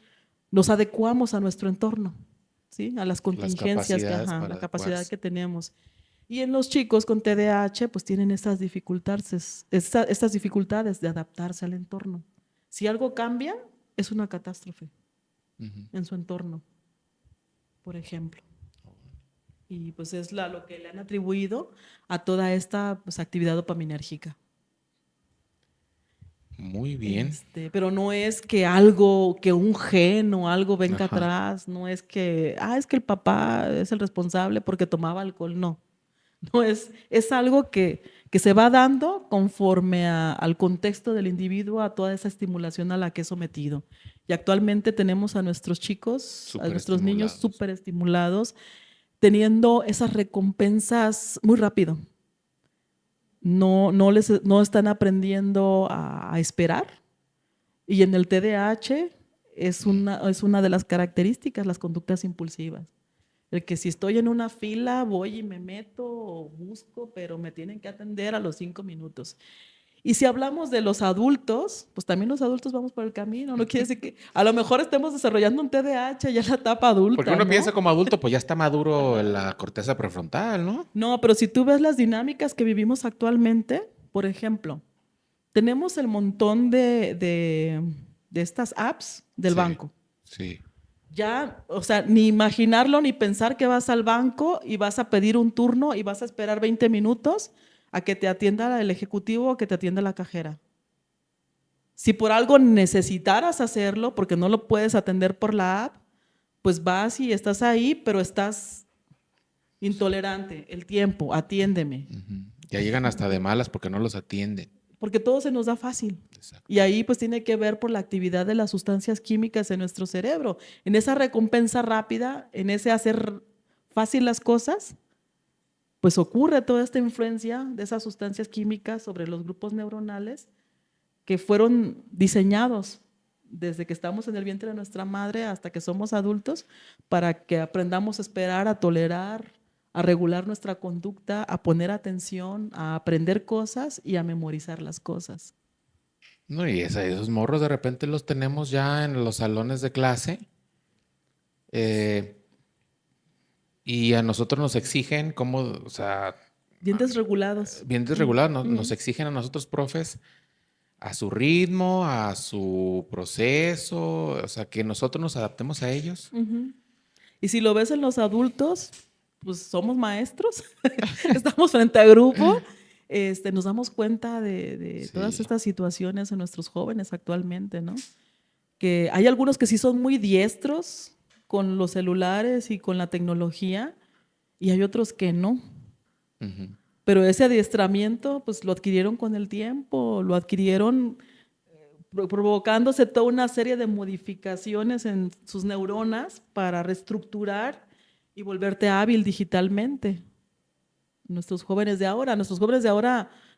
nos adecuamos a nuestro entorno, ¿sí? A las Las contingencias, capacidades ajá, para la capacidad adecuarse. que tenemos. Y en los chicos con TDAH, pues tienen estas dificultades de adaptarse al entorno. Si algo cambia, es una catástrofe Ujú. en su entorno, por ejemplo. Y pues es lo que le han atribuido a toda esta pues, actividad dopaminérgica. Muy bien. Pero no es que un gen o algo venga Ajá. atrás, no es es que el papá es el responsable porque tomaba alcohol, no. No es algo que se va dando conforme al contexto del individuo, a toda esa estimulación a la que es sometido. Y actualmente tenemos a nuestros chicos, a Súper nuestros niños estimulados. súper estimulados, teniendo esas recompensas muy rápido. No están aprendiendo a esperar. Y en el TDAH es una de las características, las conductas impulsivas. El que si estoy en una fila, voy y me meto o busco, pero me tienen que atender a los 5 minutos. Y si hablamos de los adultos, pues también los adultos vamos por el camino. No quiere decir que a lo mejor estemos desarrollando un TDAH ya en la etapa Porque adulta, uno ¿no? piensa como adulto, pues ya está maduro la corteza prefrontal, ¿no? No, pero si tú ves las dinámicas que vivimos actualmente, por ejemplo, tenemos el montón de estas apps del Sí, banco. sí. Ya, o sea, ni imaginarlo ni pensar que vas al banco y vas a pedir un turno y vas a esperar 20 minutos a que te atienda el ejecutivo o que te atienda la cajera. Si por algo necesitaras hacerlo, porque no lo puedes atender por la app, pues vas y estás ahí, pero estás intolerante. El tiempo, atiéndeme. Ujú. Ya llegan hasta de malas porque no los atienden. Porque todo se nos da fácil. Exacto. Y ahí pues tiene que ver por la actividad de las sustancias químicas en nuestro cerebro. En esa recompensa rápida, en ese hacer fácil las cosas, pues ocurre toda esta influencia de esas sustancias químicas sobre los grupos neuronales que fueron diseñados desde que estamos en el vientre de nuestra madre hasta que somos adultos para que aprendamos a esperar, a tolerar, a regular nuestra conducta, a poner atención, a aprender cosas y a memorizar las cosas. No, y esos morros de repente los tenemos ya en los salones de clase eh, y a nosotros nos exigen como, o sea, Bien desregulados. bien desregulados, nos Ujú. exigen a nosotros, profes, a su ritmo, a su proceso, o sea, que nosotros nos adaptemos a ellos. Ujú. Y si lo ves en los adultos, pues somos maestros, estamos frente a grupo, nos damos cuenta de todas Sí. estas situaciones en nuestros jóvenes actualmente, ¿no? Que hay algunos que sí son muy diestros con los celulares y con la tecnología y hay otros que no. Ujú. Pero ese adiestramiento, pues lo adquirieron con el tiempo, lo adquirieron provocándose toda una serie de modificaciones en sus neuronas para reestructurar y volverte hábil digitalmente. Nuestros jóvenes de ahora,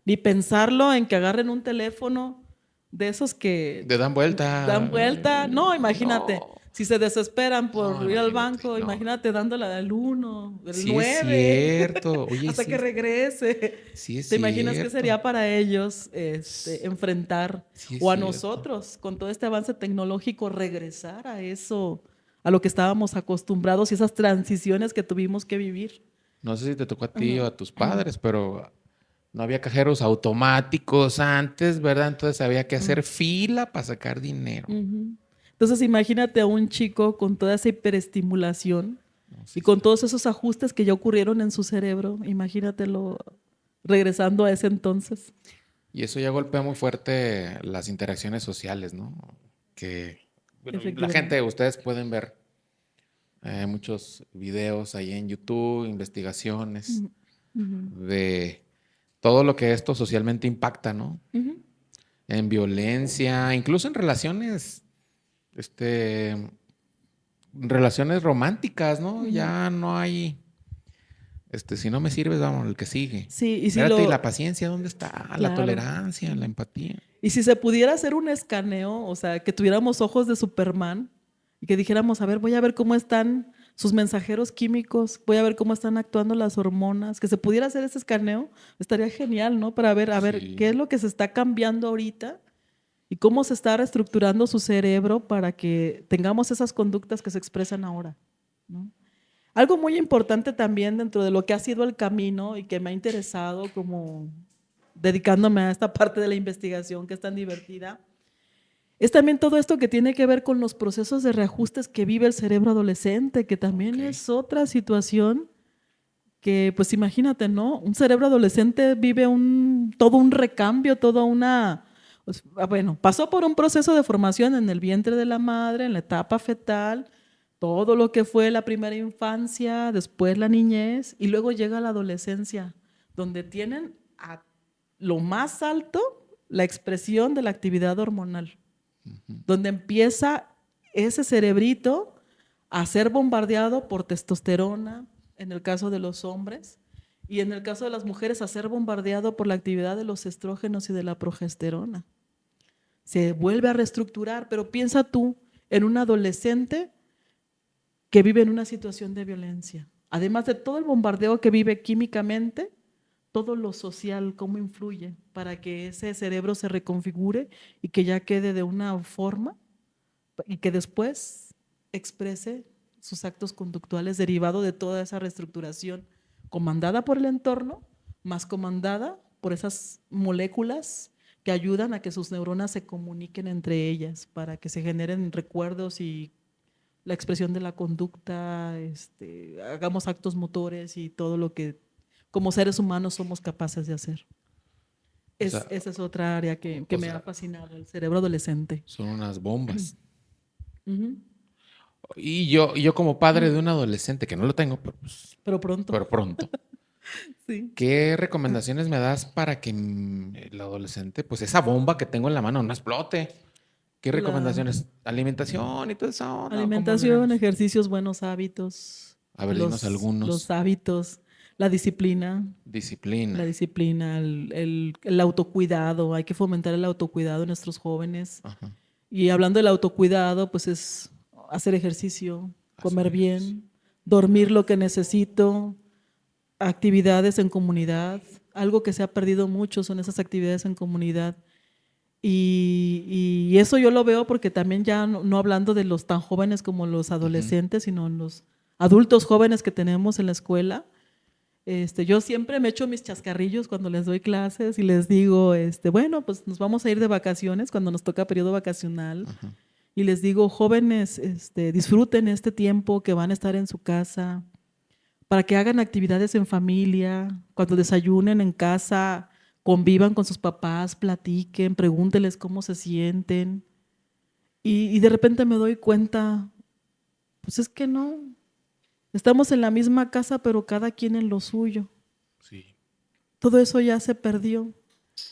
ni pensarlo en que agarren un teléfono de esos que Le dan dan vuelta. vuelta. No, imagínate, No, si se desesperan no, por ir al imagínate, banco, no. imagínate dándole al 1, el Sí es 9, cierto. Oye, hasta que sí, regrese. sí es ¿Te imaginas qué cierto. sería para ellos enfrentar, Sí es o a cierto. nosotros, con todo este avance tecnológico, regresar a eso, a lo que estábamos acostumbrados y esas transiciones que tuvimos que vivir? No sé si te tocó a ti Ujú. o a tus padres, pero no había cajeros automáticos antes, ¿verdad? Entonces había que hacer fila para sacar dinero. Ujú. Entonces imagínate a un chico con toda esa hiperestimulación No, sí y con está. todos esos ajustes que ya ocurrieron en su cerebro, imagínatelo regresando a ese entonces. Y eso ya golpea muy fuerte las interacciones sociales, ¿no? Que, bueno, la gente, Efectivamente. ustedes pueden ver muchos videos ahí en YouTube, investigaciones Ujú. Ujú. de todo lo que esto socialmente impacta, ¿no? Ujú. En violencia, incluso en relaciones, este, relaciones románticas, ¿no? Ujú. Ya no hay, si no me sirves, vamos, el que sigue. Sí, Espérate, ¿y la paciencia dónde está? La claro. tolerancia, la empatía. Y si se pudiera hacer un escaneo, o sea, que tuviéramos ojos de Superman y que dijéramos, a ver, voy a ver cómo están sus mensajeros químicos, voy a ver cómo están actuando las hormonas, que se pudiera hacer ese escaneo, estaría genial, ¿no? Para ver, a ver, qué Sí. es lo que se está cambiando ahorita y cómo se está reestructurando su cerebro para que tengamos esas conductas que se expresan ahora, ¿no? Algo muy importante también dentro de lo que ha sido el camino y que me ha interesado como dedicándome a esta parte de la investigación que es tan divertida, es también todo esto que tiene que ver con los procesos de reajustes que vive el cerebro adolescente, que también Ok. es otra situación que, pues imagínate, ¿no? Un cerebro adolescente vive todo un recambio, toda una... pues, bueno, pasó por un proceso de formación en el vientre de la madre, en la etapa fetal, todo lo que fue la primera infancia, después la niñez, y luego llega la adolescencia, donde tienen a lo más alto la expresión de la actividad hormonal, donde empieza ese cerebrito a ser bombardeado por testosterona, en el caso de los hombres, y en el caso de las mujeres a ser bombardeado por la actividad de los estrógenos y de la progesterona. Se vuelve a reestructurar, pero piensa tú en un adolescente que vive en una situación de violencia. Además de todo el bombardeo que vive químicamente, todo lo social, cómo influye para que ese cerebro se reconfigure y que ya quede de una forma y que después exprese sus actos conductuales derivado de toda esa reestructuración comandada por el entorno, más comandada por esas moléculas que ayudan a que sus neuronas se comuniquen entre ellas para que se generen recuerdos y la expresión de la conducta, hagamos actos motores y todo lo que como seres humanos somos capaces de hacer. O sea, Esa es otra área que o me ha sea, fascinado, el cerebro adolescente. son unas bombas. Ujú. Y yo como padre de un adolescente, que no lo tengo, pero, pues, Pero pronto, pero pronto, sí. ¿qué recomendaciones me das para que el adolescente, pues esa bomba que tengo en la mano no explote? ¿Qué La recomendaciones? Alimentación y toda esa onda, ¿cómo le alimentación, haremos? ejercicios, buenos hábitos, A ver, dinos los algunos. hábitos, la disciplina, Disciplina. el autocuidado. Hay que fomentar el autocuidado en nuestros jóvenes. Ajá. Y hablando del autocuidado, pues es hacer ejercicio, Hacer comer ejercicio. bien, dormir lo que necesito, actividades en comunidad. Algo que se ha perdido mucho son esas actividades en comunidad. Y eso yo lo veo porque también ya no hablando de los tan jóvenes como los Ujú. adolescentes, sino los adultos jóvenes que tenemos en la escuela. Yo siempre me echo mis chascarrillos cuando les doy clases y les digo, bueno, pues nos vamos a ir de vacaciones cuando nos toca periodo vacacional. Ajá. Y les digo, jóvenes, disfruten este tiempo que van a estar en su casa, para que hagan actividades en familia, cuando desayunen en casa, convivan con sus papás, platiquen, pregúntenles cómo se sienten. Y de repente me doy cuenta, pues es que no, estamos en la misma casa, pero cada quien en lo suyo. Sí. Todo eso ya se perdió.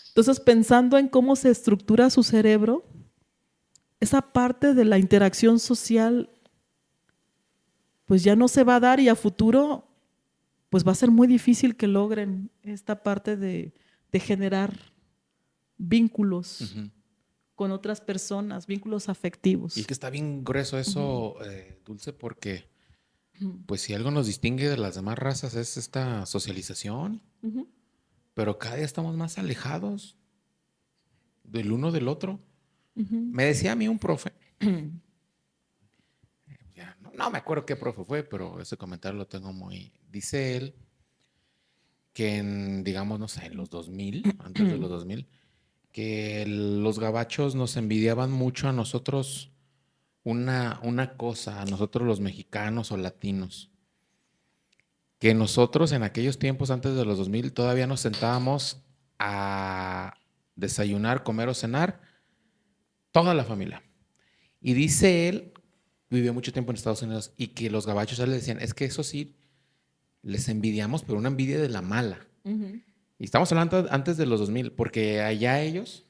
Entonces, pensando en cómo se estructura su cerebro, esa parte de la interacción social, pues ya no se va a dar y a futuro, pues va a ser muy difícil que logren esta parte de generar vínculos Ujú. con otras personas, vínculos Y es afectivos. que está bien grueso Ujú, eso, Dulce, porque ujú, pues si algo nos distingue de las demás razas es esta socialización, ujú, pero cada día estamos más alejados del uno del otro. ujú, Me decía a mí un profe, ujú, ya no me acuerdo qué profe fue, pero ese comentario lo tengo muy... Dice él que en, digamos, no sé, en los 2000, antes de los 2000, que los gabachos nos envidiaban mucho a nosotros una cosa, a nosotros los mexicanos o latinos, que nosotros en aquellos tiempos antes de los 2000 todavía nos sentábamos a desayunar, comer o cenar toda la familia. Y dice él, vivió mucho tiempo en Estados Unidos, y que los gabachos a él le decían, es que eso sí, les envidiamos, pero una envidia de la mala. ujú, Y estamos hablando antes de los 2000, porque allá ellos,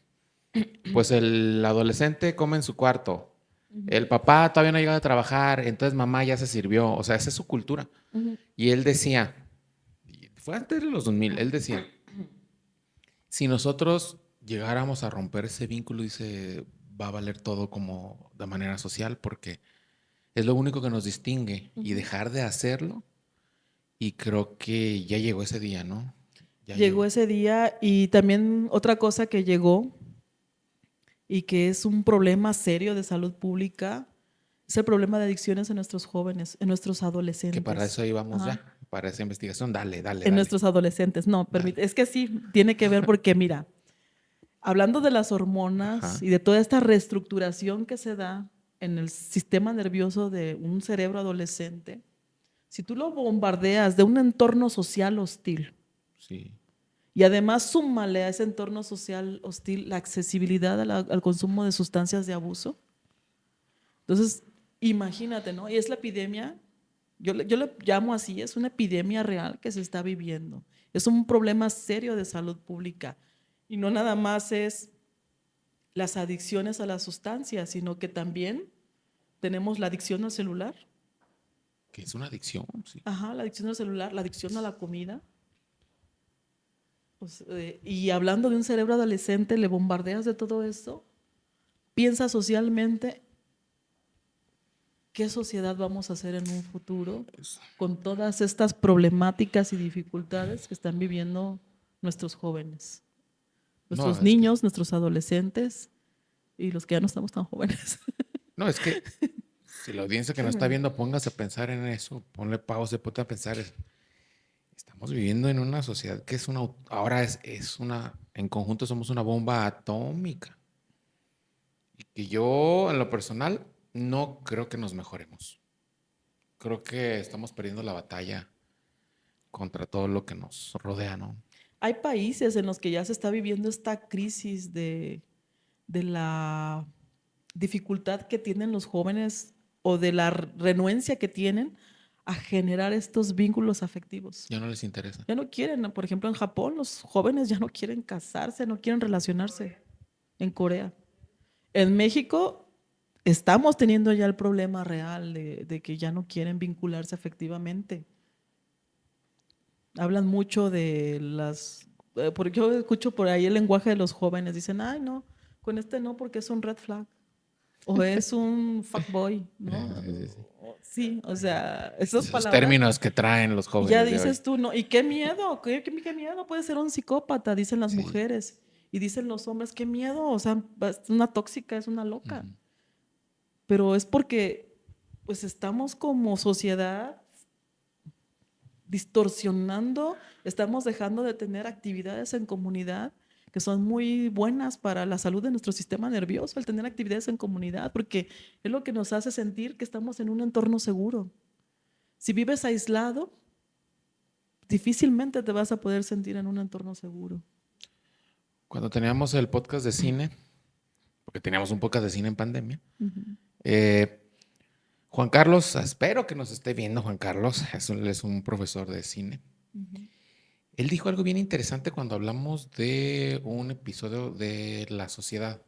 pues el adolescente come en su cuarto, ujú, el papá todavía no ha llegado a trabajar, entonces mamá ya se sirvió, o sea, esa es su cultura. ujú, Y él decía, fue antes de los 2000, él decía, si nosotros llegáramos a romper ese vínculo, dice, va a valer todo como de manera social, porque es lo único que nos distingue y ujú. dejar de hacerlo. Y creo que ya llegó ese día, ¿no? Ya Llegó llegó. ese día y también otra cosa que llegó y que es un problema serio de salud pública es el problema de adicciones en nuestros jóvenes, en nuestros Que para adolescentes. eso íbamos Ajá. ya, para esa investigación. Dale, dale, En dale, nuestros adolescentes. No, dale. permite, es que sí, tiene que ver porque mira, hablando de las hormonas Ajá. y de toda esta reestructuración que se da en el sistema nervioso de un cerebro adolescente, si tú lo bombardeas de un entorno social hostil Sí. y además súmale a ese entorno social hostil la accesibilidad al consumo de sustancias de abuso, entonces imagínate, ¿no? Y es la epidemia, yo le llamo así, es una epidemia real que se está viviendo. Es un problema serio de salud pública. Y no nada más es las adicciones a las sustancias, sino que también tenemos la adicción al celular, Que es una adicción, sí. ajá, la adicción al celular, la adicción a la comida. Pues, y hablando de un cerebro adolescente, le bombardeas de todo esto, piensa socialmente qué sociedad vamos a hacer en un futuro Es- con todas estas problemáticas y dificultades que están viviendo nuestros jóvenes, No, nuestros es que, niños, nuestros adolescentes y los que ya no estamos tan jóvenes. no, es que si la audiencia que nos está viendo, póngase a pensar en eso, ponle pausa, ponte a pensar. Estamos viviendo en una sociedad que es ahora es una, en conjunto somos una bomba atómica. Y que yo, en lo personal, no creo que nos mejoremos. Creo que estamos perdiendo la batalla contra todo lo que nos rodea, ¿no? Hay países en los que ya se está viviendo esta crisis de la dificultad que tienen los jóvenes o de la renuencia que tienen a generar estos vínculos afectivos. Ya no les interesa. Ya no quieren, por ejemplo, en Japón los jóvenes ya no quieren casarse, no quieren relacionarse. En Corea. En México estamos teniendo ya el problema real de que ya no quieren vincularse afectivamente. Hablan mucho de porque yo escucho por ahí el lenguaje de los jóvenes, dicen, ay no, con este no porque es un red flag o es un fuckboy, ¿no? Sí, sí, sí. Sí, o sea, esas Esos palabras. términos que traen los Y ya jóvenes de hoy. dices tú, no, y qué miedo, qué miedo, puede ser un psicópata, dicen las Sí. mujeres. Y dicen los hombres, qué miedo, o sea, es una tóxica, es una loca. Ujú. Pero es porque pues estamos como sociedad distorsionando, estamos dejando de tener actividades en comunidad que son muy buenas para la salud de nuestro sistema nervioso, el tener actividades en comunidad, porque es lo que nos hace sentir que estamos en un entorno seguro. Si vives aislado, difícilmente te vas a poder sentir en un entorno seguro. Cuando teníamos el podcast de cine, porque teníamos un podcast de cine en pandemia, Ujú. Juan Carlos, espero que nos esté viendo Juan Carlos, él es un profesor de cine. Ujú. Él dijo algo bien interesante cuando hablamos de un episodio de La Sociedad.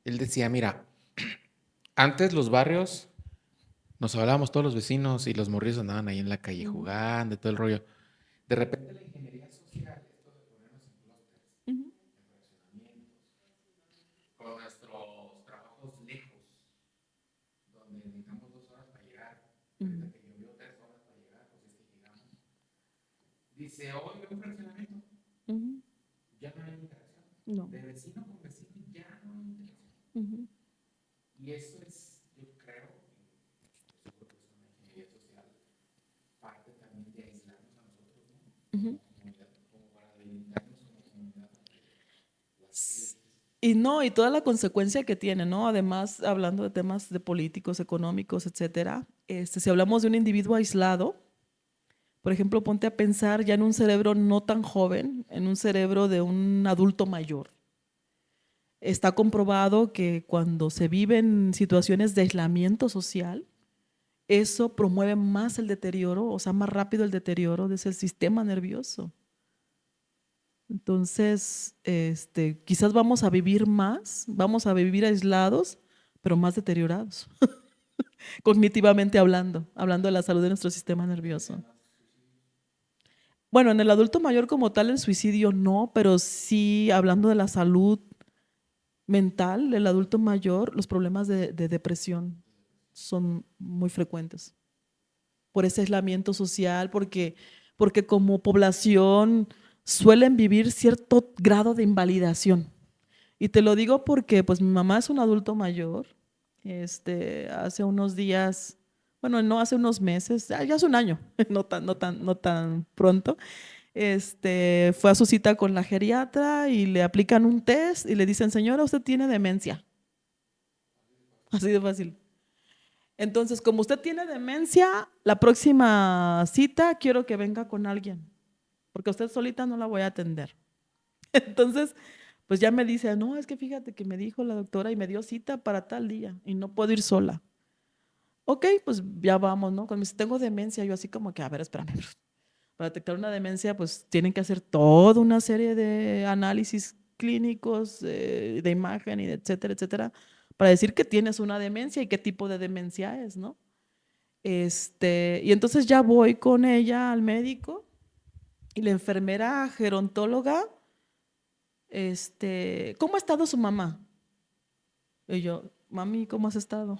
Él decía, mira, antes los barrios nos hablábamos todos los vecinos y los morrillos andaban ahí en la calle Ujú. jugando y todo el rollo. De repente la ingeniería social, esto de ponernos en clústeres, Ujú. con nuestros trabajos lejos, donde necesitamos 2 horas para llegar, ahorita Ujú. que llovió 3 horas para llegar, pues es que llegamos. Dice, hoy un fraccionamiento, Ujú. ya no hay interacción. No. De vecino con vecino ya no hay interacción. Ujú. Y eso es, yo creo, estoy seguro que es una ingeniería social, parte también de aislarnos a nosotros, ¿no? Ujú. Como comunidad, como para delimitarnos como comunidad ante las élites. Y no, y toda la consecuencia que tiene, ¿no? Además, hablando de temas de políticos, económicos, etcétera, si hablamos de un individuo aislado, por ejemplo, ponte a pensar ya en un cerebro no tan joven, en un cerebro de un adulto mayor. Está comprobado que cuando se vive en situaciones de aislamiento social, eso promueve más el deterioro, o sea, más rápido el deterioro de ese sistema nervioso. Entonces, quizás vamos a vivir más, vamos a vivir aislados, pero más deteriorados, cognitivamente hablando, hablando de la salud de nuestro sistema nervioso. Bueno, en el adulto mayor como tal, el suicidio no, pero sí hablando de la salud mental del adulto mayor, los problemas de depresión son muy frecuentes por ese aislamiento social, porque como población suelen vivir cierto grado de invalidación. Y te lo digo porque pues mi mamá es un adulto mayor, hace unos días, bueno, no hace unos meses, ya hace un año, no tan pronto, fue a su cita con la geriatra y le aplican un test y le dicen, señora, usted tiene demencia. Así de fácil. Entonces, como usted tiene demencia, la próxima cita quiero que venga con alguien, porque usted solita no la voy a atender. Entonces, pues ya me dice, no, es que fíjate que me dijo la doctora y me dio cita para tal día y no puedo ir sola. Ok, pues ya vamos, ¿no? Cuando me dice, tengo demencia, yo así como que, a ver, espérame. Para detectar una demencia, pues tienen que hacer toda una serie de análisis clínicos, de imagen y etcétera, etcétera, para decir que tienes una demencia y qué tipo de demencia es, ¿no? Y entonces ya voy con ella al médico y la enfermera gerontóloga, ¿cómo ha estado su mamá? Y yo, mami, ¿cómo has estado?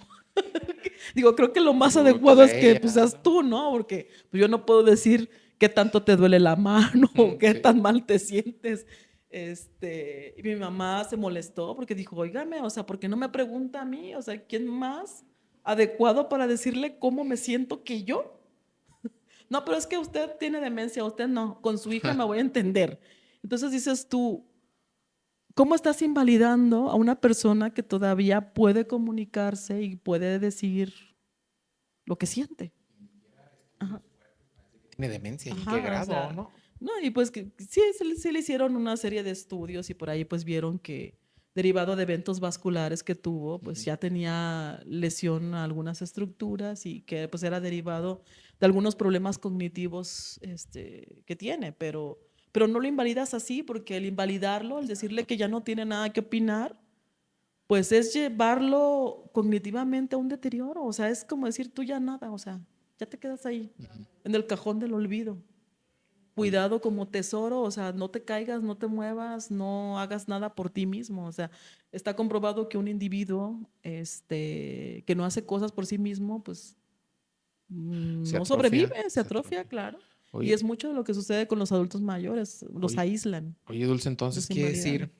Digo, creo que lo más adecuado Pregúntale es a que ella. pues seas tú, ¿no? Porque pues, yo no puedo decir qué tanto te duele la mano, qué Sí. tan mal te sientes. Y mi mamá se molestó porque dijo, óigame, o sea, ¿por qué no me pregunta a mí? O sea, ¿quién más adecuado para decirle cómo me siento que yo? No, pero es que usted tiene demencia, usted no, con su hija me voy a entender. Entonces dices tú, ¿cómo estás invalidando a una persona que todavía puede comunicarse y puede decir lo que siente? Ajá. Tiene demencia, ¿y en qué Ajá, o grado, sea, no? no, y pues que sí, sí le hicieron una serie de estudios y por ahí pues vieron que derivado de eventos vasculares que tuvo, pues Ujú. ya tenía lesión a algunas estructuras y que pues era derivado de algunos problemas cognitivos que tiene, pero no lo invalidas así porque el invalidarlo, el decirle que ya no tiene nada que opinar, pues es llevarlo cognitivamente a un deterioro, o sea, es como decir tú ya nada, o sea, ya te quedas ahí, en el cajón del olvido. Oye, Cuidado como tesoro, o sea, no te caigas, no te muevas, no hagas nada por ti mismo, o sea, está comprobado que un individuo que no hace cosas por sí mismo, pues se no atrofia, sobrevive, se se atrofia, atrofia. claro. Y Oye, es mucho de lo que sucede con los adultos mayores, los oye, aíslan, oye, Dulce, entonces los quiere invalidan. decir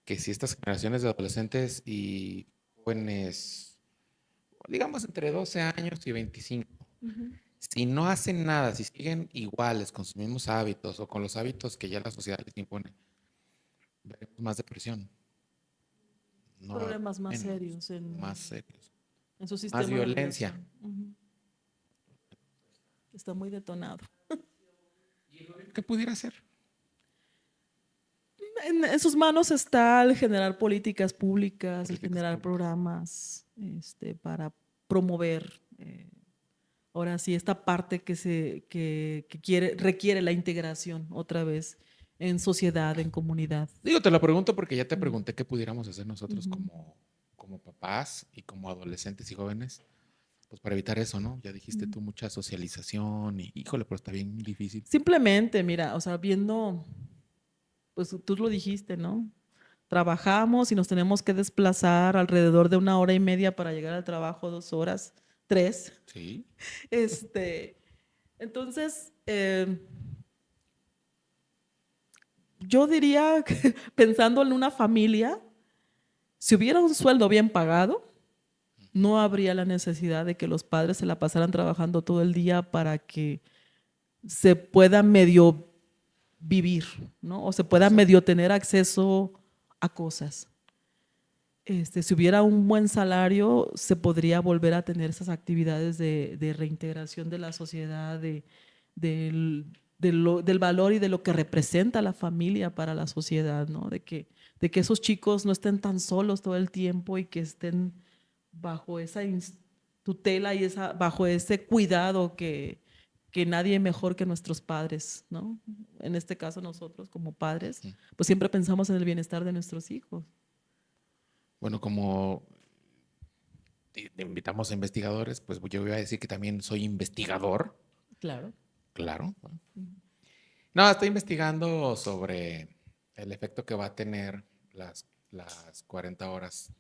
que si estas generaciones de adolescentes y jóvenes, digamos entre 12 años y 25, Ujú. si no hacen nada, si siguen iguales con sus mismos hábitos o con los hábitos que ya la sociedad les impone, veremos más depresión, no va a haber Problemas más menos, serios más serios, en su más sistema nervioso. violencia. Ujú. Está muy detonado. ¿Qué pudiera hacer? En sus manos está el generar políticas públicas, el Políticas generar públicas. programas para promover, ahora sí, esta parte que requiere la integración otra vez en sociedad, en comunidad. Digo, te lo pregunto porque ya te Mm, pregunté qué pudiéramos hacer nosotros ujú, como papás y como adolescentes y jóvenes, pues para evitar eso, ¿no? Ya dijiste mm. tú mucha socialización y híjole, pero está bien difícil. Simplemente, mira, o sea, viendo, pues tú lo dijiste, ¿no? Trabajamos y nos tenemos que desplazar alrededor de 1 hora y media para llegar al trabajo, 2 horas, tres. Sí, Este, entonces, yo diría que pensando en una familia, si hubiera un sueldo bien pagado, no habría la necesidad de que los padres se la pasaran trabajando todo el día para que se pueda medio vivir, ¿no? O se pueda exacto. medio tener acceso a cosas. Si hubiera un buen salario, se podría volver a tener esas actividades de reintegración de la sociedad, del, del valor y de lo que representa la familia para la sociedad, ¿no? De que esos chicos no estén tan solos todo el tiempo y que estén bajo esa tutela y bajo ese cuidado que nadie mejor que nuestros padres, ¿no? En este caso nosotros como padres, Ujú. pues siempre pensamos en el bienestar de nuestros hijos. Bueno, como te invitamos a investigadores, pues yo voy a decir que también soy investigador, Claro. claro. No, estoy investigando sobre el efecto que va a tener las 40 horas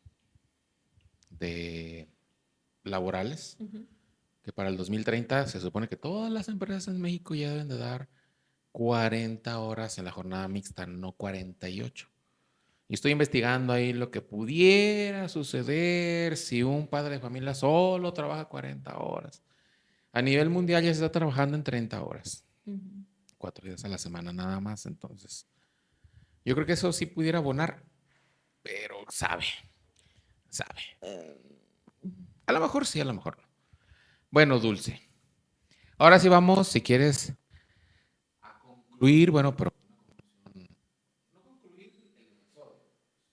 de laborales, Ujú. que para el 2030 se supone que todas las empresas en México ya deben de dar 40 horas en la jornada mixta, no 48. Y estoy investigando ahí lo que pudiera suceder si un padre de familia solo trabaja 40 horas. A nivel mundial ya se está trabajando en 30 horas, Ujú. 4 días a la semana nada más. Entonces, yo creo que eso sí pudiera abonar, pero sabe. A lo mejor sí, a lo mejor no. Bueno, Dulce. Ahora sí vamos, si quieres, a concluir, bueno, pero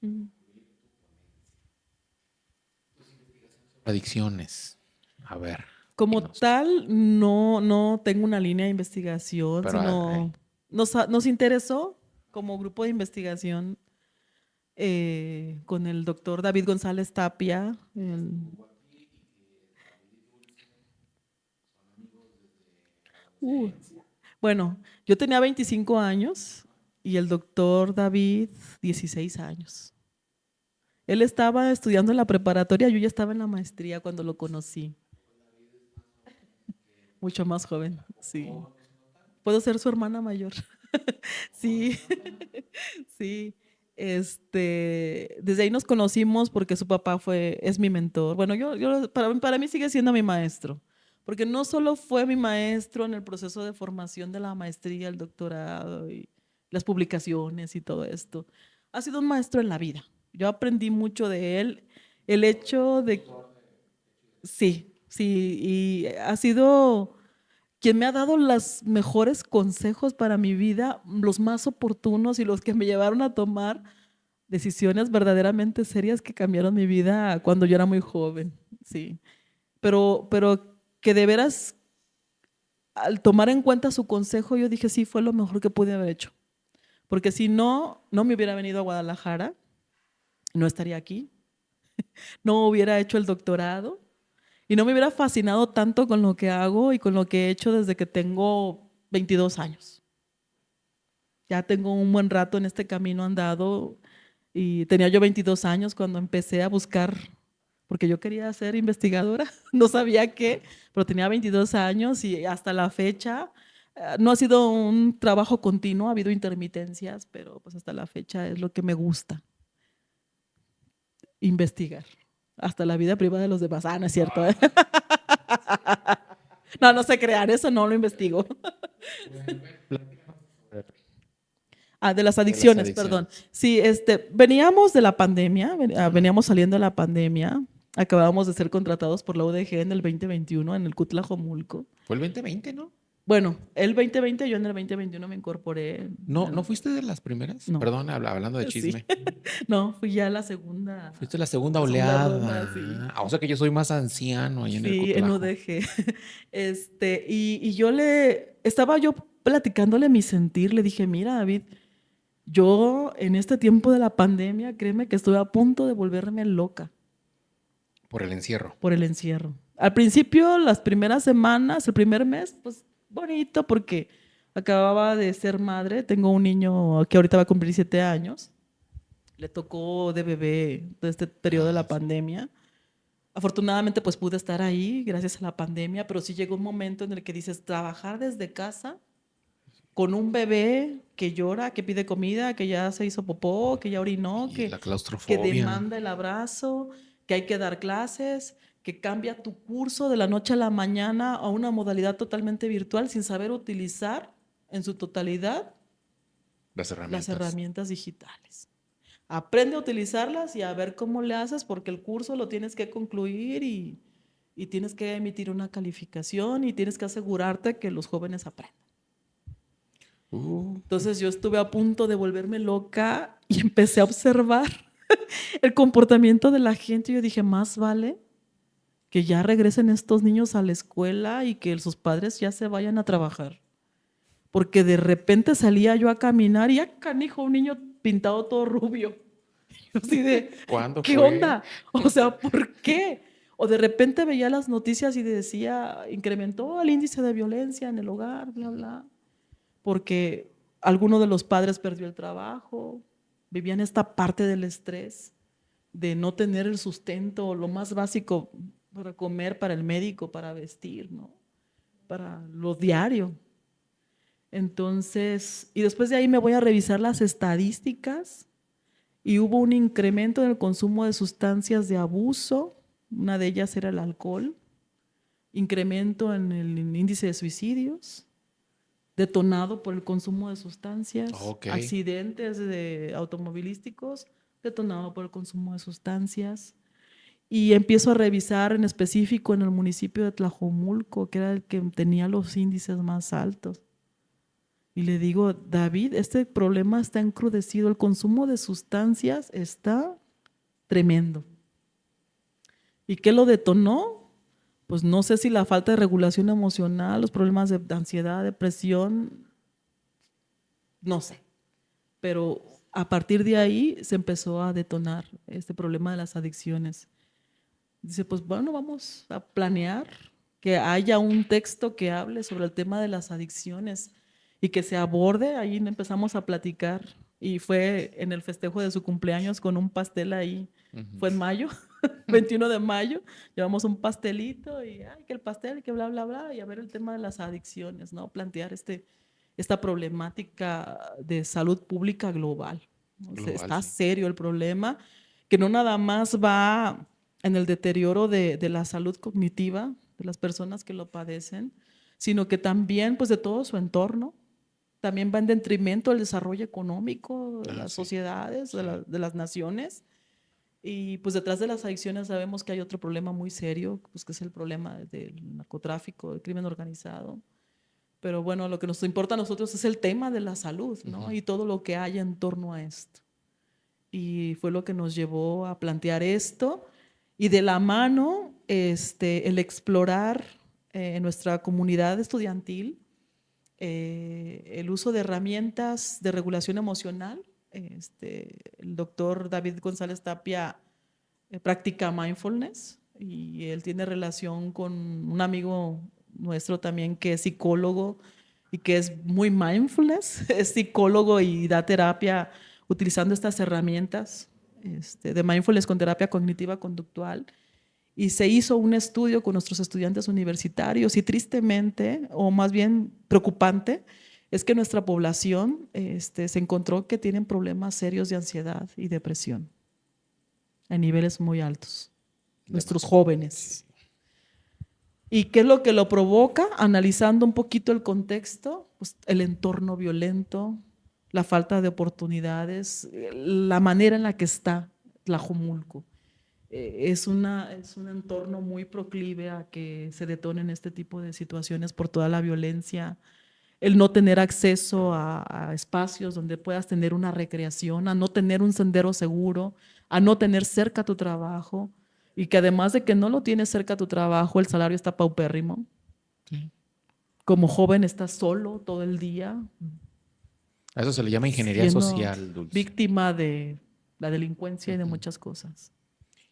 Ujú. adicciones. A ver, Como dinos. tal, no tengo una línea de investigación, Pero sino nos interesó como grupo de investigación con el doctor David González Tapia. Uh, bueno, yo tenía 25 años y el doctor David 16 años. Él estaba estudiando en la preparatoria, yo ya estaba en la maestría cuando lo conocí, mucho más joven, sí. puedo ser su hermana mayor. Sí, sí. Desde ahí nos conocimos porque su papá es mi mentor. Bueno, para mí sigue siendo mi maestro, porque no solo fue mi maestro en el proceso de formación de la maestría, el doctorado y las publicaciones y todo esto. Ha sido un maestro en la vida. Yo aprendí mucho de él. El hecho de, sí, sí, y ha sido quien me ha dado los mejores consejos para mi vida, los más oportunos y los que me llevaron a tomar decisiones verdaderamente serias que cambiaron mi vida cuando yo era muy joven, sí. Pero que de veras, al tomar en cuenta su consejo, yo dije, sí, fue lo mejor que pude haber hecho. Porque si no, no me hubiera venido a Guadalajara, no estaría aquí, no hubiera hecho el doctorado y no me hubiera fascinado tanto con lo que hago y con lo que he hecho desde que tengo 22 años. Ya tengo un buen rato en este camino andado y tenía yo 22 años cuando empecé a buscar, porque yo quería ser investigadora, no sabía qué, pero tenía 22 años y hasta la fecha no ha sido un trabajo continuo, ha habido intermitencias, pero pues hasta la fecha es lo que me gusta, investigar. Hasta la vida privada de los demás. Ah, no es cierto. No, no sé crear, eso no lo investigo. Ah, de las De las adicciones, perdón. adicciones. Sí, veníamos de la pandemia, veníamos saliendo de la pandemia, acabábamos de ser contratados por la UDG en el 2021 en el Cutlajomulco. Fue el 2020, ¿no? Bueno, el 2020, yo en el 2021 me incorporé. ¿No fuiste de las primeras? No, Perdón, hablando de sí, chisme. no, fui ya Fuiste la segunda la segunda ronda, sí. oleada. O sea que yo soy más anciano ahí en el Sí, en Cutlajo. UDG. Y estaba yo platicándole mi sentir, le dije, mira, David, yo en este tiempo de la pandemia, créeme que estuve a punto de volverme loca Por el encierro. por el encierro. Al principio, las primeras semanas, el primer mes, pues bonito porque acababa de ser madre, tengo un niño que ahorita va a cumplir 7 años, le tocó de bebé todo este periodo de la Sí. pandemia. Afortunadamente, pues pude estar ahí gracias a la pandemia, pero sí llegó un momento en el que dices, trabajar desde casa con un bebé que llora, que pide comida, que ya se hizo popó, que ya orinó, Y la que claustrofobia. demanda el abrazo, que hay que dar clases, que cambia tu curso de la noche a la mañana a una modalidad totalmente virtual sin saber utilizar en su totalidad Las las herramientas. herramientas digitales. Aprende a utilizarlas y a ver cómo le haces porque el curso lo tienes que concluir y tienes que emitir una calificación y tienes que asegurarte que los jóvenes aprendan. Uh, Entonces yo estuve a punto de volverme loca y empecé a observar el comportamiento de la gente. Y yo dije, más vale que ya regresen estos niños a la escuela y que sus padres ya se vayan a trabajar. Porque de repente salía yo a caminar y ya canijo, un niño pintado todo rubio. Yo así de, ¿Cuándo ¿qué fue? onda? O sea, ¿por qué? O de repente veía las noticias y decía, incrementó el índice de violencia en el hogar, bla, bla, porque alguno de los padres perdió el trabajo, vivían esta parte del estrés, de no tener el sustento, lo más básico para comer, para el médico, para vestir, ¿no? Para lo diario. Entonces, y después de ahí me voy a revisar las estadísticas y hubo un incremento en el consumo de sustancias de abuso, una de ellas era el alcohol, incremento en el índice de suicidios, detonado por el consumo de sustancias, Ok. accidentes automovilísticos, detonado por el consumo de sustancias. Y empiezo a revisar en específico en el municipio de Tlajomulco, que era el que tenía los índices más altos. Y le digo, David, este problema está encrudecido, el consumo de sustancias está tremendo. ¿Y qué lo detonó? Pues no sé si la falta de regulación emocional, los problemas de ansiedad, depresión, no sé. Pero a partir de ahí se empezó a detonar este problema de las adicciones. Dice, pues bueno, vamos a planear que haya un texto que hable sobre el tema de las adicciones y que se aborde. Ahí empezamos a platicar y fue en el festejo de su cumpleaños con un pastel ahí. Ujú. Fue en mayo, 21 de mayo, llevamos un pastelito y ay, que el pastel, que bla, bla, bla, y a ver el tema de las adicciones, ¿no? Plantear esta problemática de salud pública global. O sea, Global, está sí. serio el problema, que no nada más va en el deterioro de la salud cognitiva de las personas que lo padecen, sino que también pues de todo su entorno. También va en detrimento del desarrollo económico de las Sí, sociedades, sí. de las naciones. Y pues detrás de las adicciones sabemos que hay otro problema muy serio, pues que es el problema del narcotráfico, del crimen organizado. Pero bueno, lo que nos importa a nosotros es el tema de la salud, ¿no? Y todo lo que hay en torno a esto. Y fue lo que nos llevó a plantear esto. Y de la mano, el explorar en nuestra comunidad estudiantil el uso de herramientas de regulación emocional. El doctor David González Tapia practica mindfulness y él tiene relación con un amigo nuestro también que es psicólogo y que es muy mindfulness, es psicólogo y da terapia utilizando estas herramientas de mindfulness con terapia cognitiva conductual. Y se hizo un estudio con nuestros estudiantes universitarios y tristemente, o más bien preocupante, es que nuestra población se encontró que tienen problemas serios de ansiedad y depresión a niveles muy altos, nuestros Demasiado. jóvenes. ¿Y qué es lo que lo provoca? Analizando un poquito el contexto, pues el entorno violento, la falta de oportunidades, la manera en la que está Tlajomulco. Es un entorno muy proclive a que se detonen este tipo de situaciones por toda la violencia, el no tener acceso a espacios donde puedas tener una recreación, a no tener un sendero seguro, a no tener cerca tu trabajo y que además de que no lo tienes cerca tu trabajo, el salario está paupérrimo. Sí. Como joven estás solo todo el día, A eso se le llama ingeniería siendo social, Dulce. víctima de la delincuencia y de muchas cosas.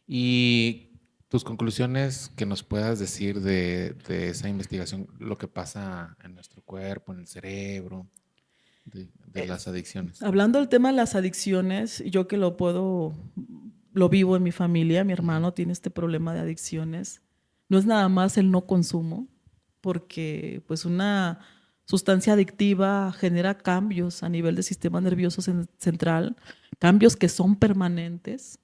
Y tus conclusiones que nos puedas decir de esa investigación, lo que pasa en nuestro cuerpo, en el cerebro, de las adicciones. Hablando del tema de las adicciones, yo que lo vivo en mi familia, mi hermano tiene este problema de adicciones. No es nada más el no consumo, porque pues una sustancia adictiva genera cambios a nivel del sistema nervioso central, cambios que son permanentes,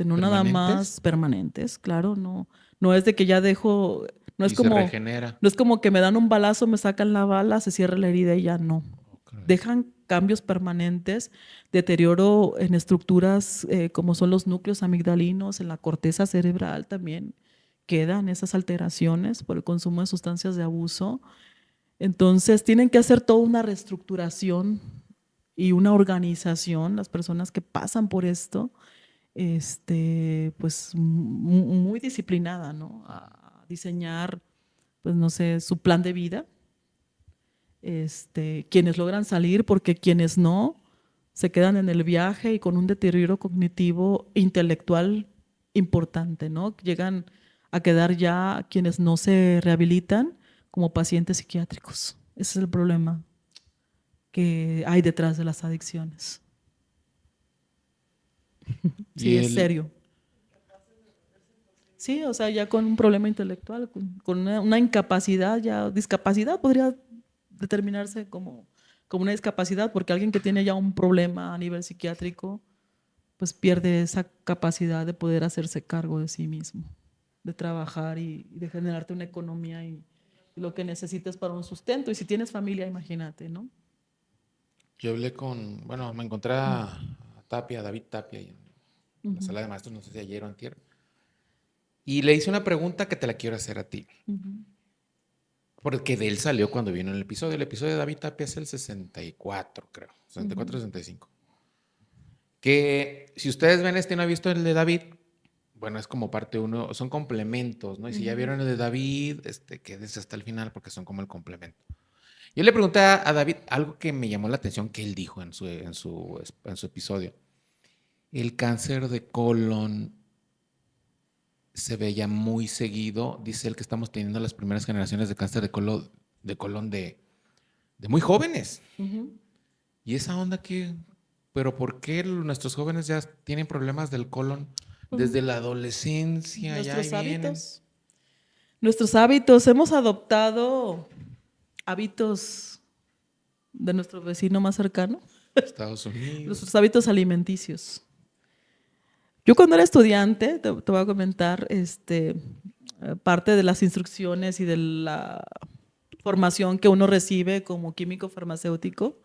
no nada ¿Permanentes? más permanentes, claro, no es de que ya dejo, Y se regenera. no es como que me dan un balazo, me sacan la bala, se cierra la herida y ya no. Oh, caray. Dejan cambios permanentes, deterioro en estructuras como son los núcleos amigdalinos, en la corteza cerebral también quedan esas alteraciones por el consumo de sustancias de abuso. Entonces tienen que hacer toda una reestructuración y una organización, las personas que pasan por esto, pues muy disciplinada, ¿no? A diseñar, pues no sé, su plan de vida. Quienes logran salir, porque quienes no, se quedan en el viaje y con un deterioro cognitivo e intelectual importante, ¿no? Llegan a quedar ya quienes no se rehabilitan como pacientes psiquiátricos. Ese es el problema que hay detrás de las adicciones. Y Sí, es el, serio. Sí, o sea, ya con un problema intelectual, con una incapacidad, ya discapacidad podría determinarse como una discapacidad, porque alguien que tiene ya un problema a nivel psiquiátrico, pues pierde esa capacidad de poder hacerse cargo de sí mismo, de trabajar y de generarte una economía y lo que necesites para un sustento. Y si tienes familia, imagínate, ¿no? yo hablé bueno, me encontré a Tapia, a David Tapia, en la sala de maestros, no sé si ayer o antier, y le hice una pregunta que te la quiero hacer a ti. Porque de él salió cuando vino el episodio. El episodio de David Tapia es el 64, creo. 64-65. Que si ustedes ven y no han visto el de David, bueno, es como parte uno, son complementos, ¿no? Y si ya vieron el de David, quédense hasta el final porque son como el complemento. Yo le pregunté a David algo que me llamó la atención que él dijo en su episodio. El cáncer de colon se veía muy seguido. Dice él que estamos teniendo las primeras generaciones de cáncer de muy jóvenes. ¿Y esa onda qué? ¿Pero por qué nuestros jóvenes ya tienen problemas del colon desde la adolescencia? Ya ahí Nuestros vienen. hábitos. Nuestros hábitos. Hemos adoptado hábitos de nuestro vecino más cercano, Estados Unidos. nuestros hábitos alimenticios. Yo cuando era estudiante, te voy a comentar, parte de las instrucciones y de la formación que uno recibe como químico farmacéutico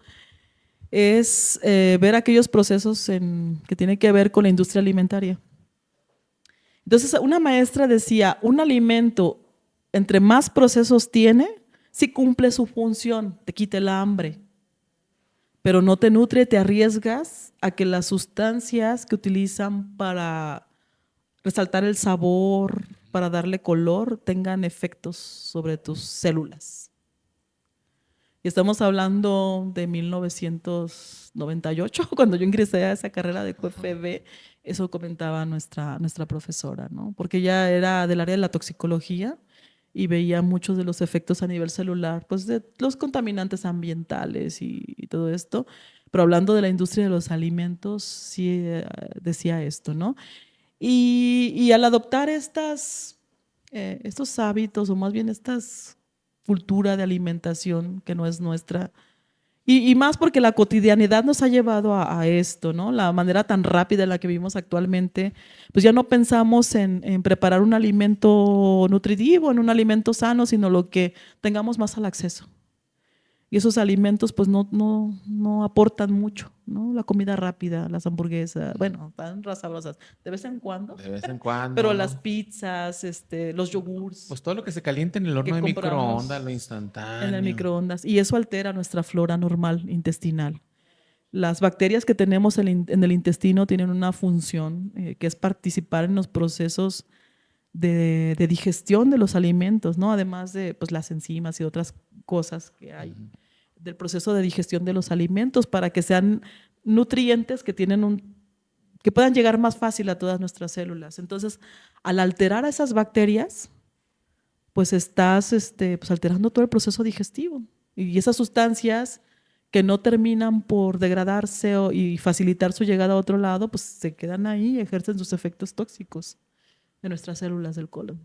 es ver aquellos procesos que tienen que ver con la industria alimentaria. Entonces, una maestra decía, un alimento, entre más procesos tiene, sí cumple su función, te quita el hambre, pero no te nutre, te arriesgas a que las sustancias que utilizan para resaltar el sabor, para darle color, tengan efectos sobre tus células. Y estamos hablando de 1998, cuando yo ingresé a esa carrera de QFB, eso comentaba nuestra profesora, ¿no? Porque ella era del área de la toxicología y veía muchos de los efectos a nivel celular, pues de los contaminantes ambientales y todo esto. Pero hablando de la industria de los alimentos, sí decía esto, ¿no? Y al adoptar estos hábitos, o más bien estas cultura de alimentación que no es nuestra, y más porque la cotidianidad nos ha llevado a esto, ¿no? La manera tan rápida en la que vivimos actualmente, pues ya no pensamos en preparar un alimento nutritivo, en un alimento sano, sino lo que tengamos más al acceso. Y esos alimentos pues no aportan mucho, ¿no? La comida rápida, las hamburguesas, bueno, están sabrosas de vez en cuando, De vez en cuando, pero las ¿no? pizzas, los yogurts Pues todo lo que se calienta en el horno que de microondas, lo compramos en el instantáneo. microondas, y eso altera nuestra flora normal intestinal. Las bacterias que tenemos en el intestino tienen una función que es participar en los procesos de digestión de los alimentos, ¿no? Además de pues, las enzimas y otras cosas que hay del proceso de digestión de los alimentos para que sean nutrientes que puedan llegar más fácil a todas nuestras células. Entonces, al alterar a esas bacterias, pues estás pues alterando todo el proceso digestivo. Y esas sustancias que no terminan por degradarse y facilitar su llegada a otro lado, pues se quedan ahí y ejercen sus efectos tóxicos en nuestras células del colon.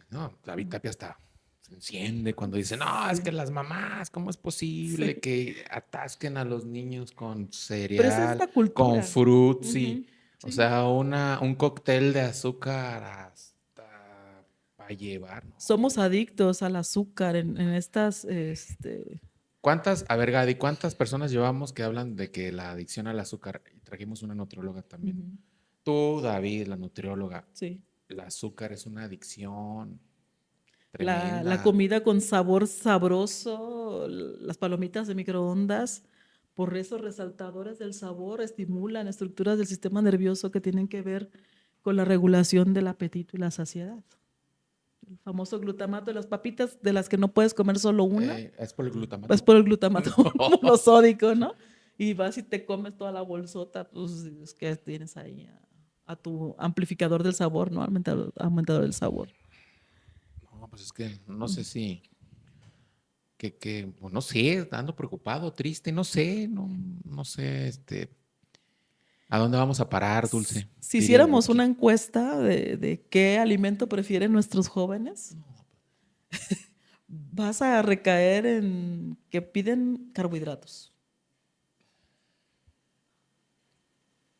No, David Tapia está, se enciende cuando dice, no, es que las mamás, ¿cómo es posible Sí. que atasquen a los niños con Pero esa es cereal, esta con cultura. frutzi? Ujú. O Sí. sea, un cóctel de azúcar hasta para llevar, ¿no? Somos adictos al azúcar en estas, ¿Cuántas, a ver, Gadi, cuántas personas llevamos que hablan de que la adicción al azúcar, y trajimos una nutrióloga también? Ujú. Tú, David, la nutrióloga, Sí. el azúcar es una adicción La tremenda. comida con sabor sabroso, las palomitas de microondas, por esos resaltadores del sabor, estimulan estructuras del sistema nervioso que tienen que ver con la regulación del apetito y la saciedad. El famoso glutamato de las papitas, de las que no puedes comer solo una, ¿Es por el es glutamato? por el glutamato monosódico, ¿no? Y vas y te comes toda la bolsota, pues es que tienes ahí a tu amplificador del sabor, ¿no? Aumentador del sabor. No, pues es que no sé si, pues no sé, ando preocupado, triste, no sé, no sé, ¿a dónde vamos a parar, Dulce? Si Diría el hiciéramos una Buki. encuesta de qué alimento prefieren nuestros jóvenes, vas a recaer en que piden carbohidratos.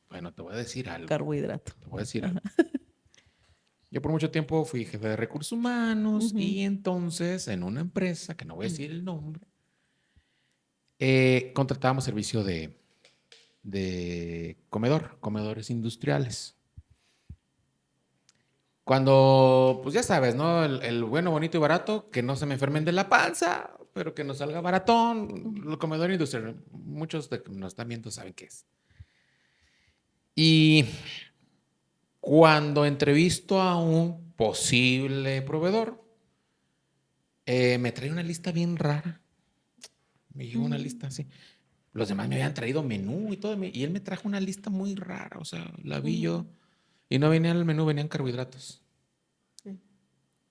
Bueno, te voy a decir algo, Carbohidrato. te voy a decir algo. Yo por mucho tiempo fui jefe de recursos humanos Ujú, y entonces en una empresa, que no voy a decir el nombre, contratábamos servicio de comedores industriales. Cuando, pues ya sabes, ¿no? El bueno, bonito y barato, que no se me enfermen de la panza, pero que nos salga baratón, ujú, el comedor industrial. Muchos de que nos están viendo saben qué es. Y cuando entrevisto a un posible proveedor, me trae una lista bien rara. Me llegó una ujú, lista así. Los demás me habían traído menú y todo, y él me trajo una lista muy rara, o sea, la vi ujú. yo, y no venía el menú, venían carbohidratos. Sí.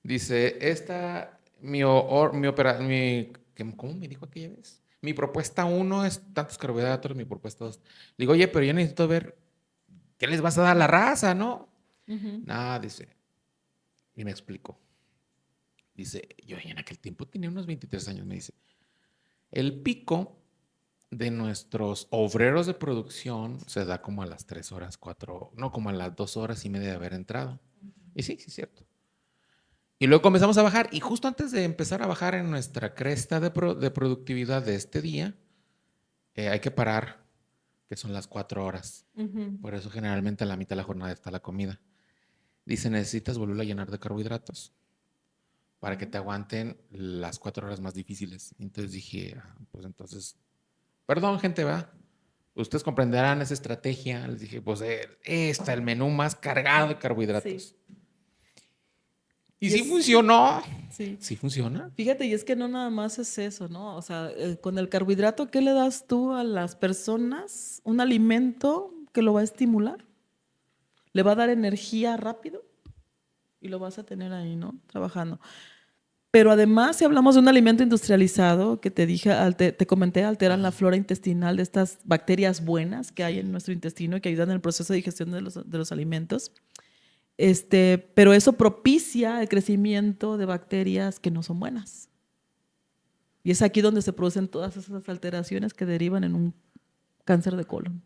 Dice, esta, ¿cómo me dijo aquella vez? Mi propuesta uno es tantos carbohidratos, mi propuesta dos. Le digo, oye, pero yo necesito ver qué les vas a dar a la raza, ¿no? Ujú, Nada, dice, y me explicó. Dice, yo en aquel tiempo tenía unos 23 años, me dice, El pico de nuestros obreros de producción se da como a las 3 horas, 4, no, como a las 2 horas y media de haber entrado. Y sí, sí, es cierto. Y luego comenzamos a bajar y justo antes de empezar a bajar en nuestra cresta de productividad de este día, hay que parar, que son las 4 horas. Por eso generalmente a la mitad de la jornada está la comida. Dice, necesitas volver a llenar de carbohidratos para que te aguanten las 4 horas más difíciles. Entonces dije, pues entonces, perdón gente, ¿va? Ustedes comprenderán esa estrategia. Les dije, pues está el menú más cargado de carbohidratos. Sí. Y sí funcionó. Sí. Sí funciona. Fíjate, y es que no nada más es eso, ¿no? O sea, con el carbohidrato, ¿qué le das tú a las personas? Un alimento que lo va a estimular, le va a dar energía rápido y lo vas a tener ahí, ¿no? Trabajando. Pero además, si hablamos de un alimento industrializado, que te dije, te comenté, alteran la flora intestinal de estas bacterias buenas que hay en nuestro intestino y que ayudan en el proceso de digestión de los alimentos. Pero eso propicia el crecimiento de bacterias que no son buenas. Y es aquí donde se producen todas esas alteraciones que derivan en un cáncer de colon.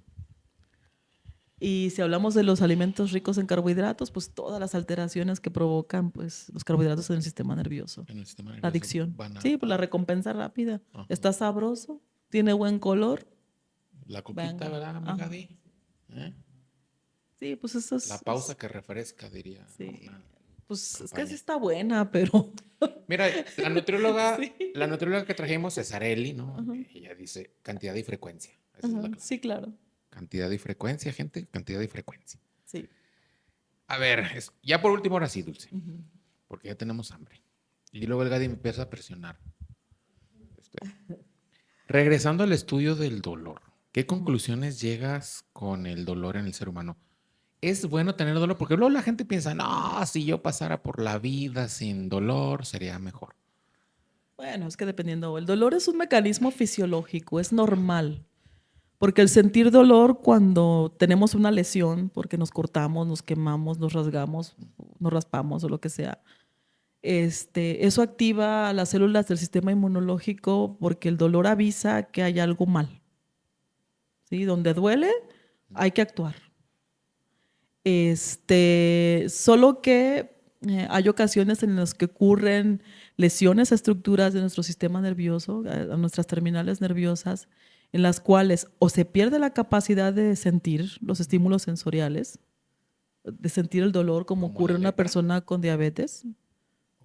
Y si hablamos de los alimentos ricos en carbohidratos, pues todas las alteraciones que provocan pues, los carbohidratos en el sistema nervioso. En el sistema nervioso la adicción. van Sí, pues la recompensa rápida. Ajá. Está sabroso, tiene buen color. La coquita, Venga. ¿verdad, amiga Di? Sí, pues eso es... La pausa que refresca, diría. Sí. Una pues campaña. es que sí está buena, pero... Mira, la nutrióloga, Sí. la nutrióloga que trajimos es Areli, ¿no? Ajá. Ella dice cantidad y frecuencia. Esa es la clave. Sí, claro. Cantidad y frecuencia, gente, cantidad y frecuencia. Sí. A ver, ya por último, ahora sí, Dulce, porque ya tenemos hambre. Y luego el Gadi me empieza a presionar. Regresando al estudio del dolor, ¿qué conclusiones llegas con el dolor en el ser humano? ¿Es bueno tener dolor? Porque luego la gente piensa, no, si yo pasara por la vida sin dolor, sería mejor. Bueno, es que dependiendo, el dolor es un mecanismo fisiológico, es normal. Porque el sentir dolor cuando tenemos una lesión, porque nos cortamos, nos quemamos, nos rasgamos, nos raspamos o lo que sea, eso activa las células del sistema inmunológico porque el dolor avisa que hay algo mal. ¿Sí? Donde duele, hay que actuar. Solo que hay ocasiones en las que ocurren lesiones a estructuras de nuestro sistema nervioso, a nuestras terminales nerviosas, en las cuales o se pierde la capacidad de sentir los estímulos sensoriales, de sentir el dolor como ocurre en una persona con diabetes,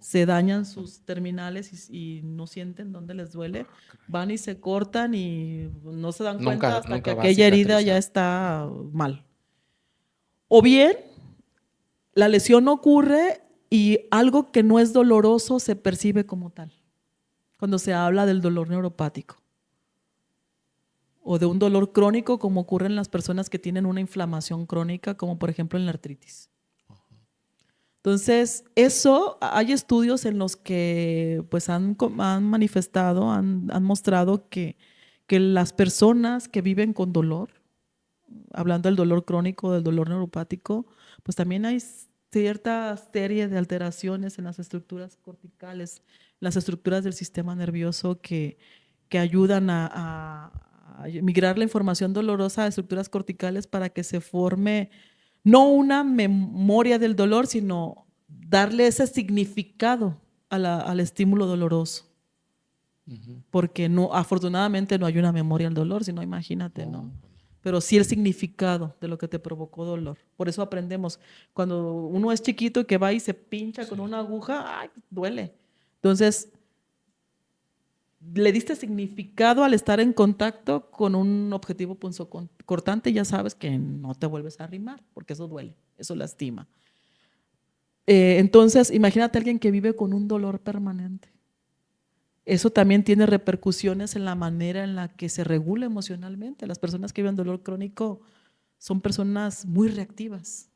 se dañan sus terminales y no sienten dónde les duele, van y se cortan y no se dan cuenta hasta que aquella herida ya está mal. O bien, la lesión ocurre y algo que no es doloroso se percibe como tal, cuando se habla del dolor neuropático. O de un dolor crónico, como ocurre en las personas que tienen una inflamación crónica, como por ejemplo en la artritis. Entonces, hay estudios en los que pues, han manifestado, han mostrado que las personas que viven con dolor, hablando del dolor crónico, del dolor neuropático, pues también hay cierta serie de alteraciones en las estructuras corticales, las estructuras del sistema nervioso que ayudan a migrar la información dolorosa a estructuras corticales para que se forme no una memoria del dolor, sino darle ese significado al estímulo doloroso. Porque afortunadamente no hay una memoria del dolor, sino imagínate, ¿no? Pero sí el significado de lo que te provocó dolor. Por eso aprendemos. Cuando uno es chiquito y que va y se pincha con una aguja, ¡ay, duele! Entonces, le diste significado al estar en contacto con un objetivo punzocortante, ya sabes que no te vuelves a arrimar, porque eso duele, eso lastima. Entonces, imagínate a alguien que vive con un dolor permanente. Eso también tiene repercusiones en la manera en la que se regula emocionalmente. Las personas que viven dolor crónico son personas muy reactivas.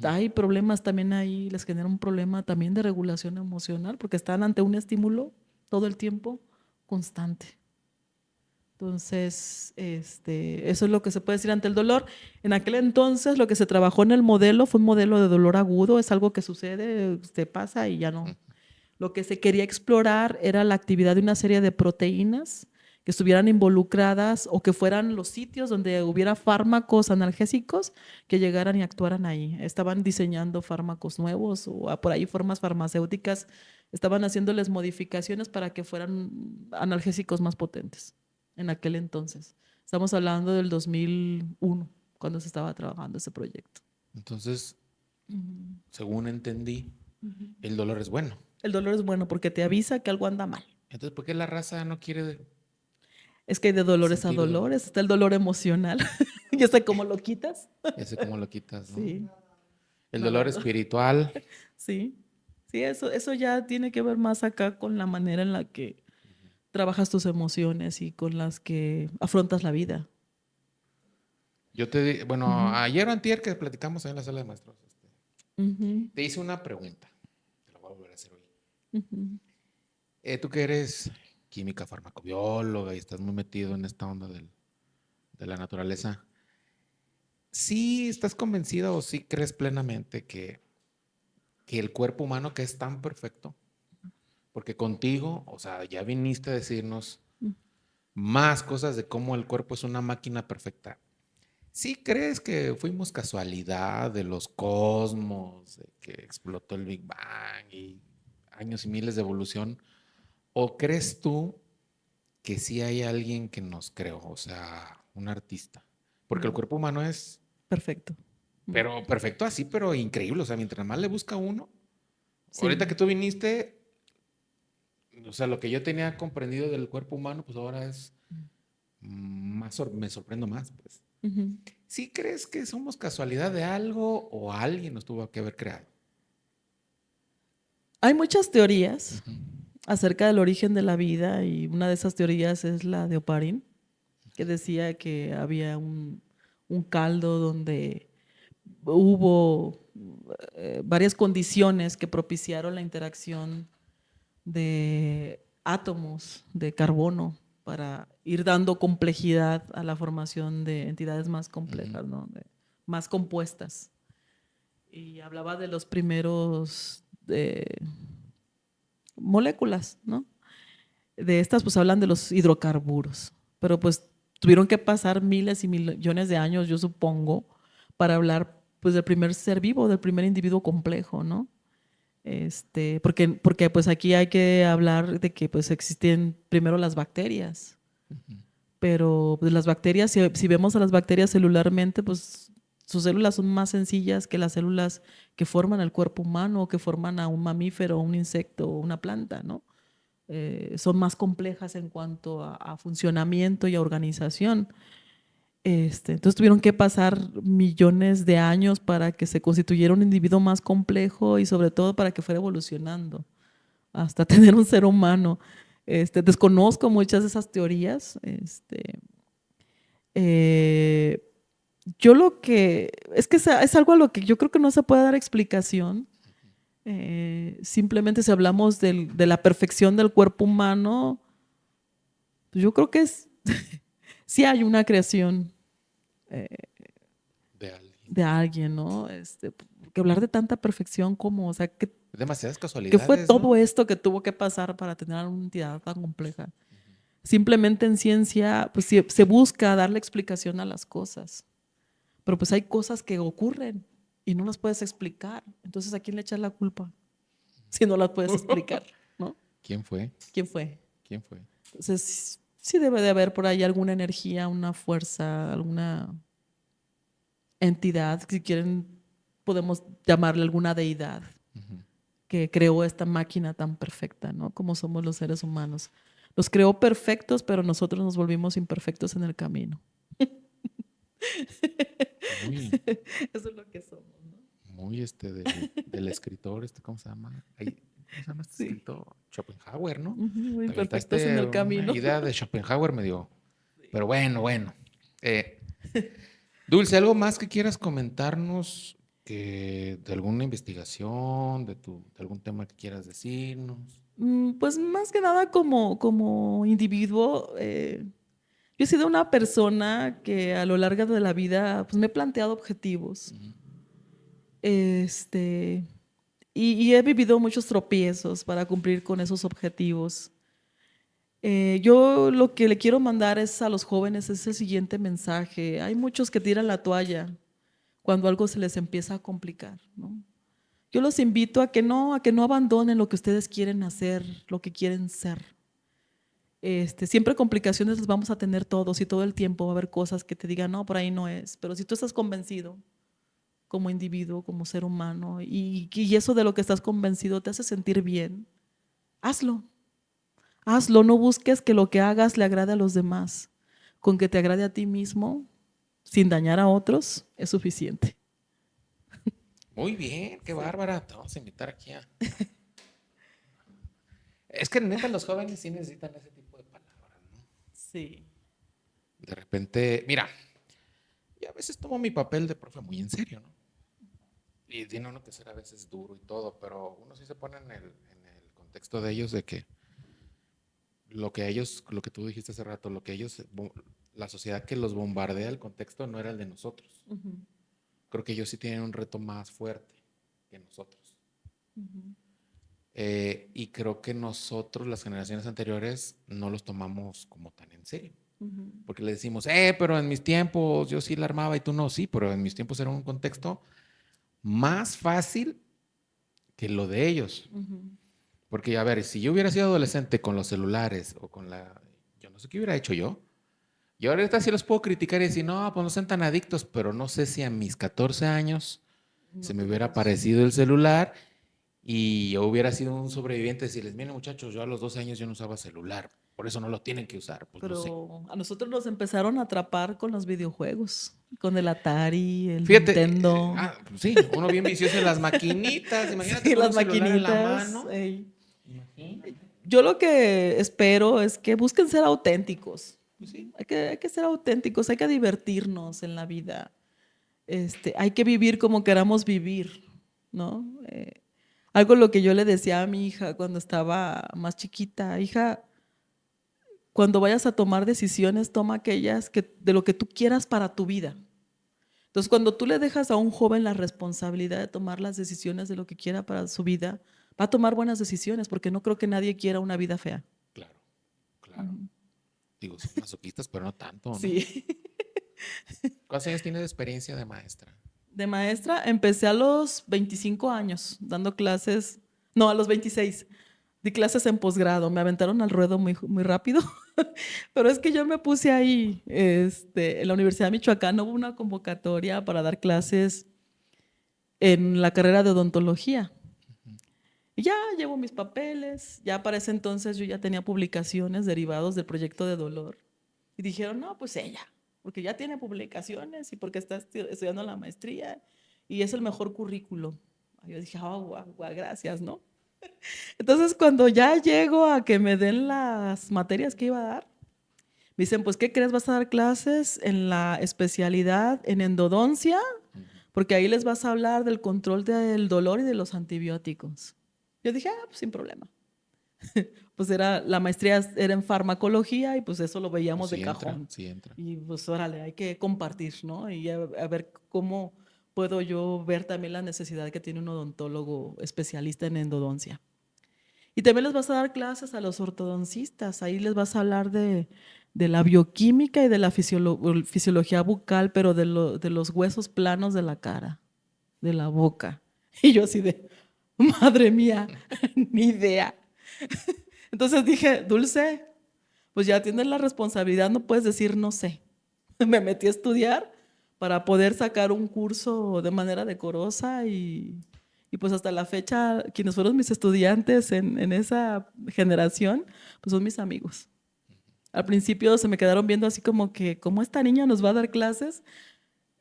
Hay problemas también ahí, les genera un problema también de regulación emocional, porque están ante un estímulo todo el tiempo constante. Entonces, eso es lo que se puede decir ante el dolor. En aquel entonces lo que se trabajó en el modelo fue un modelo de dolor agudo, es algo que sucede, te pasa y ya no. Lo que se quería explorar era la actividad de una serie de proteínas que estuvieran involucradas o que fueran los sitios donde hubiera fármacos analgésicos que llegaran y actuaran ahí. Estaban diseñando fármacos nuevos o por ahí formas farmacéuticas, estaban haciéndoles modificaciones para que fueran analgésicos más potentes en aquel entonces. Estamos hablando del 2001, cuando se estaba trabajando ese proyecto. Entonces, Ujú. según entendí, Ujú. el dolor es bueno. El dolor es bueno porque te avisa que algo anda mal. Entonces, ¿por qué la raza no quiere Es que hay de dolores a sentir dolor? dolores. Está el dolor emocional. Ya sé cómo lo quitas. Ya sé cómo lo quitas, ¿no? Sí, El dolor nadando. espiritual. Sí, sí, eso ya tiene que ver más acá con la manera en la que trabajas tus emociones y con las que afrontas la vida. Yo bueno, Ujú, ayer o antier que platicamos ahí en la sala de maestros, ujú, te hice una pregunta. Te la voy a volver a hacer hoy. ujú. Tú que eres química farmacobióloga y estás muy metido en esta onda de la naturaleza, ¿sí estás convencida o sí crees plenamente que el cuerpo humano que es tan perfecto, porque contigo, o sea, ya viniste a decirnos más cosas de cómo el cuerpo es una máquina perfecta? ¿Sí crees que fuimos casualidad de los cosmos, de que explotó el Big Bang y años y miles de evolución? ¿O crees tú que sí hay alguien que nos creó, o sea, un artista? Porque el cuerpo humano es, Perfecto. Mm. pero perfecto así, pero increíble. O sea, mientras más le busca uno, ahorita que Sí. tú viniste, o sea, lo que yo tenía comprendido del cuerpo humano, pues ahora es más, me sorprendo más, pues. Ujú. ¿Sí crees que somos casualidad de algo o alguien nos tuvo que haber creado? Hay muchas teorías Ujú. acerca del origen de la vida y una de esas teorías es la de Oparín, que decía que había un caldo donde hubo varias condiciones que propiciaron la interacción de átomos de carbono para ir dando complejidad a la formación de entidades más Ujú. complejas, ¿no? Más compuestas. Y hablaba de los primeros moléculas, ¿no? De estas pues hablan de los hidrocarburos, pero pues tuvieron que pasar miles y millones de años, yo supongo, para hablar pues del primer ser vivo, del primer individuo complejo, ¿no? Porque pues aquí hay que hablar de que pues existen primero las bacterias, pero pues, las bacterias, si vemos a las bacterias celularmente, pues sus células son más sencillas que las células que forman el cuerpo humano o que forman a un mamífero, un insecto o una planta, ¿no? Son más complejas en cuanto a funcionamiento y a organización. Entonces tuvieron que pasar millones de años para que se constituyera un individuo más complejo y sobre todo para que fuera evolucionando hasta tener un ser humano. Desconozco muchas de esas teorías. Eh, yo lo que es que es algo a lo que yo creo que no se puede dar explicación. Simplemente si hablamos de la perfección del cuerpo humano, pues yo creo que sí hay una creación eh, De alguien. de alguien, ¿no? Porque hablar de tanta perfección como, o sea, Demasiadas ¿qué fue casualidades, todo ¿no? esto que tuvo que pasar para tener una entidad tan compleja? Simplemente en ciencia, pues se busca darle explicación a las cosas, pero pues hay cosas que ocurren y no las puedes explicar. Entonces, ¿a quién le echas la culpa si no las puedes explicar, ¿no? ¿Quién fue? ¿Quién fue? ¿Quién fue? Entonces, sí debe de haber por ahí alguna energía, una fuerza, alguna entidad, si quieren, podemos llamarle alguna deidad que creó esta máquina tan perfecta, ¿no? Como somos los seres humanos. Los creó perfectos, pero nosotros nos volvimos imperfectos en el camino. Muy, Eso es lo que somos, ¿no? muy del escritor, ¿cómo se llama? ¿Cómo se llama este Sí. escritor? Schopenhauer, ¿no? Muy Te imperfectos en aventaste el una camino. idea de Schopenhauer medio. Pero bueno, bueno. Eh, Dulce, ¿algo más que quieras comentarnos de alguna investigación, de algún tema que quieras decirnos? Pues más que nada como individuo, yo he sido una persona que a lo largo de la vida pues me he planteado objetivos. Este, y he vivido muchos tropiezos para cumplir con esos objetivos. Yo lo que le quiero mandar es a los jóvenes es el siguiente mensaje. Hay muchos que tiran la toalla cuando algo se les empieza a complicar, ¿no? Yo los invito a que no abandonen lo que ustedes quieren hacer, lo que quieren ser. Siempre complicaciones las vamos a tener todos y todo el tiempo va a haber cosas que te digan, no, por ahí no es. Pero si tú estás convencido como individuo, como ser humano, y eso de lo que estás convencido te hace sentir bien, hazlo. Hazlo, no busques que lo que hagas le agrade a los demás. Con que te agrade a ti mismo, sin dañar a otros, es suficiente. Muy bien, qué Sí. bárbara. Te vamos a invitar aquí a... Es que neta los jóvenes sí necesitan ese tipo de palabras, ¿no? Sí. De repente, mira, y a veces tomo mi papel de profe muy en serio, ¿no? Y tiene uno que ser a veces duro y todo, pero uno sí se pone en el contexto de ellos de que lo que tú dijiste hace rato, lo que ellos, la sociedad que los bombardea, el contexto no era el de nosotros. Ujú, Creo que ellos sí tienen un reto más fuerte que nosotros. ujú, Y creo que nosotros, las generaciones anteriores, no los tomamos como tan en serio. ujú, Porque le decimos, pero en mis tiempos yo sí la armaba y tú no, sí, pero en mis tiempos era un contexto más fácil que lo de ellos. ujú. Porque, a ver, si yo hubiera sido adolescente con los celulares o con la... Yo no sé qué hubiera hecho yo. Yo ahorita sí los puedo criticar y decir, no, pues no sean tan adictos, pero no sé si a mis 14 años No se me hubiera tuvieras. aparecido el celular y yo hubiera sido un sobreviviente, decirles, miren muchachos, yo a los 12 años yo no usaba celular, por eso no lo tienen que usar, pues no sé. Pero a nosotros nos empezaron a atrapar con los videojuegos, con el Atari, el Fíjate, Nintendo, pues sí, uno bien vicioso en las maquinitas, imagínate sí, con las un celular en la maquinitas. mano. Ey. Imagínate, Yo lo que espero es que busquen ser auténticos. pues sí, Hay que ser auténticos, hay que divertirnos en la vida. Hay que vivir como queramos vivir, ¿no? Algo lo que yo le decía a mi hija cuando estaba más chiquita, hija, cuando vayas a tomar decisiones, toma aquellas que, de lo que tú quieras para tu vida. Entonces, cuando tú le dejas a un joven la responsabilidad de tomar las decisiones de lo que quiera para su vida, va a tomar buenas decisiones, porque no creo que nadie quiera una vida fea. claro, claro. Digo, son masoquistas, pero no tanto, ¿no? Sí. ¿Cuántos años tienes de experiencia de maestra? De maestra empecé a los 25 años dando clases, no, a los 26. Di clases en posgrado, me aventaron al ruedo muy, muy rápido, pero es que yo me puse ahí, en la Universidad de Michoacán hubo una convocatoria para dar clases en la carrera de odontología. Y ya llevo mis papeles, ya para ese entonces yo ya tenía publicaciones derivados del proyecto de dolor. Y dijeron, no, pues ella, porque ya tiene publicaciones y porque está estudiando la maestría y es el mejor currículo. Yo dije, oh, guau, guau, gracias, ¿no? Entonces, cuando ya llego a que me den las materias que iba a dar, me dicen, pues, ¿qué crees? Vas a dar clases en la especialidad en endodoncia, porque ahí les vas a hablar del control del dolor y de los antibióticos. Yo dije, pues sin problema. Pues la maestría era en farmacología y pues eso lo Pues veíamos de sí entra, cajón. sí entra. Y pues órale, hay que compartir, ¿no? Y a ver cómo puedo yo ver también la necesidad que tiene un odontólogo especialista en endodoncia. Y también les vas a dar clases a los ortodoncistas, ahí les vas a hablar de la bioquímica y de la fisiología bucal, pero de los huesos planos de la cara, de la boca. Y yo así de, madre mía, ni idea. Entonces dije, Dulce, pues ya tienes la responsabilidad, no puedes decir no sé. Me metí a estudiar para poder sacar un curso de manera decorosa y pues hasta la fecha, quienes fueron mis estudiantes en esa generación, pues son mis amigos. Al principio se me quedaron viendo así como que, ¿cómo esta niña nos va a dar clases?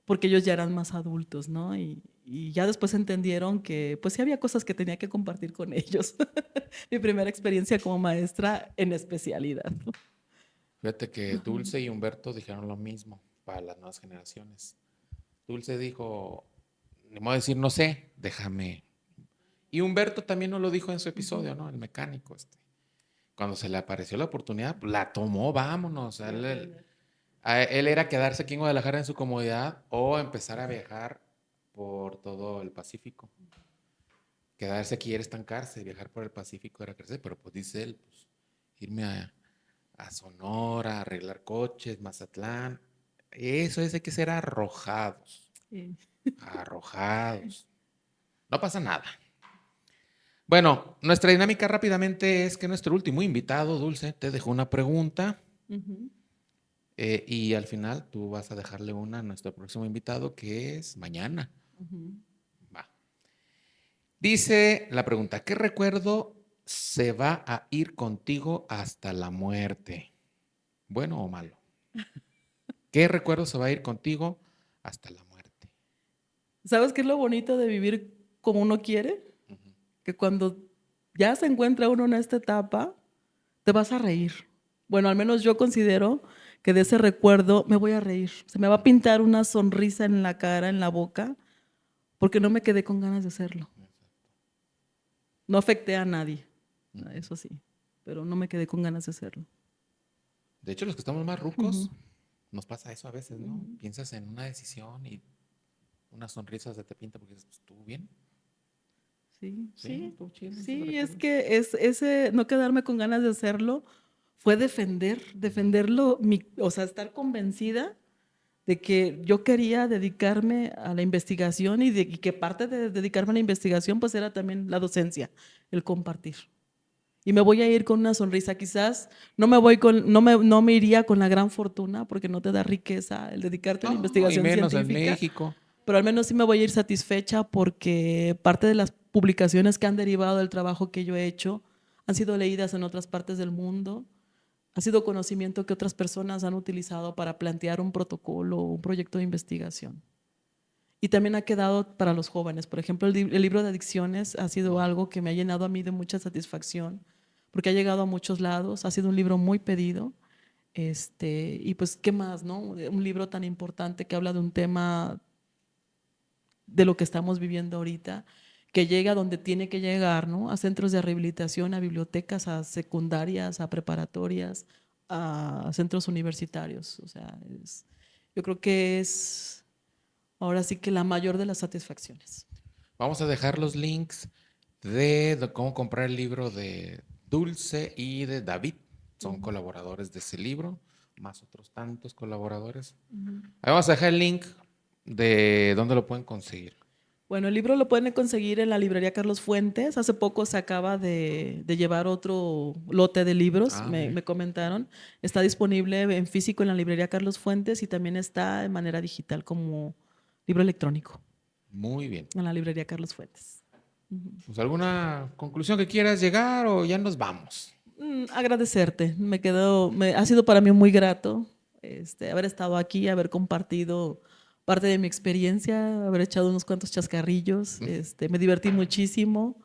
Porque ellos ya eran más adultos, ¿no? Y ya después entendieron que pues sí había cosas que tenía que compartir con ellos. Mi primera experiencia como maestra en especialidad, ¿no? Fíjate que Dulce y Humberto dijeron lo mismo para las nuevas generaciones. Dulce dijo, ni modo de decir no sé, déjame. Y Humberto también nos lo dijo en su episodio, ¿no? El mecánico, este. Cuando se le apareció la oportunidad, pues, la tomó, vámonos. A él era quedarse aquí en Guadalajara en su comodidad o empezar a viajar por todo el Pacífico. quedarse aquí era estancarse, viajar por el Pacífico era crecer, pero pues dice él, pues, irme a Sonora, arreglar coches, Mazatlán, eso es, hay que ser arrojados, Sí. arrojados. No pasa nada. Bueno, nuestra dinámica rápidamente es que nuestro último invitado, Dulce, te dejó una pregunta Ujú. y al final tú vas a dejarle una a nuestro próximo invitado, que es mañana. Ujú. Va. Dice la pregunta, ¿qué recuerdo se va a ir contigo hasta la muerte? ¿Bueno o malo? ¿Qué recuerdo se va a ir contigo hasta la muerte? ¿Sabes qué es lo bonito de vivir como uno quiere? Ujú. Que cuando ya se encuentra uno en esta etapa, te vas a reír. Bueno, al menos yo considero que de ese recuerdo me voy a reír. Se me va a pintar una sonrisa en la cara, en la boca, porque no me quedé con ganas de hacerlo. No afecté a nadie, Ujú. eso sí, pero no me quedé con ganas de hacerlo. De hecho, los que estamos más Ujú. rucos, nos pasa eso a veces, ¿no? Ujú. Piensas en una decisión y una sonrisa se te pinta porque dices, pues, ¿estuvo bien? Sí, Sí, sí, estuvo chido ese sí, es recuerdo. que es ese no quedarme con ganas de hacerlo fue defenderlo, o sea, estar convencida de que yo quería dedicarme a la investigación y que parte de dedicarme a la investigación pues era también la docencia, el compartir. Y me voy a ir con una sonrisa, quizás no me iría con la gran fortuna porque no te da riqueza el dedicarte a la No, y investigación menos en científica, México. pero al menos sí me voy a ir satisfecha porque parte de las publicaciones que han derivado del trabajo que yo he hecho han sido leídas en otras partes del mundo, ha sido conocimiento que otras personas han utilizado para plantear un protocolo o un proyecto de investigación. Y también ha quedado para los jóvenes. Por ejemplo, el libro de adicciones ha sido algo que me ha llenado a mí de mucha satisfacción porque ha llegado a muchos lados, ha sido un libro muy pedido. Y pues, ¿qué más, no? Un libro tan importante que habla de un tema de lo que estamos viviendo ahorita, que llega donde tiene que llegar, ¿no? A centros de rehabilitación, a bibliotecas, a secundarias, a preparatorias, a centros universitarios. O sea, yo creo que es ahora sí que la mayor de las satisfacciones. Vamos a dejar los links de cómo comprar el libro de Dulce y de David. Son Ujú. colaboradores de ese libro, más otros tantos colaboradores. Ujú. Ahí vamos a dejar el link de dónde lo pueden conseguir. Bueno, el libro lo pueden conseguir en la librería Carlos Fuentes. Hace poco se acaba de llevar otro lote de libros, Ah, muy bien. me comentaron. Está disponible en físico en la librería Carlos Fuentes y también está de manera digital como libro electrónico Muy bien. en la librería Carlos Fuentes. Pues, ¿alguna conclusión que quieras llegar o ya nos vamos? Agradecerte, ha sido para mí muy grato haber estado aquí, haber compartido parte de mi experiencia, haber echado unos cuantos chascarrillos, me divertí muchísimo.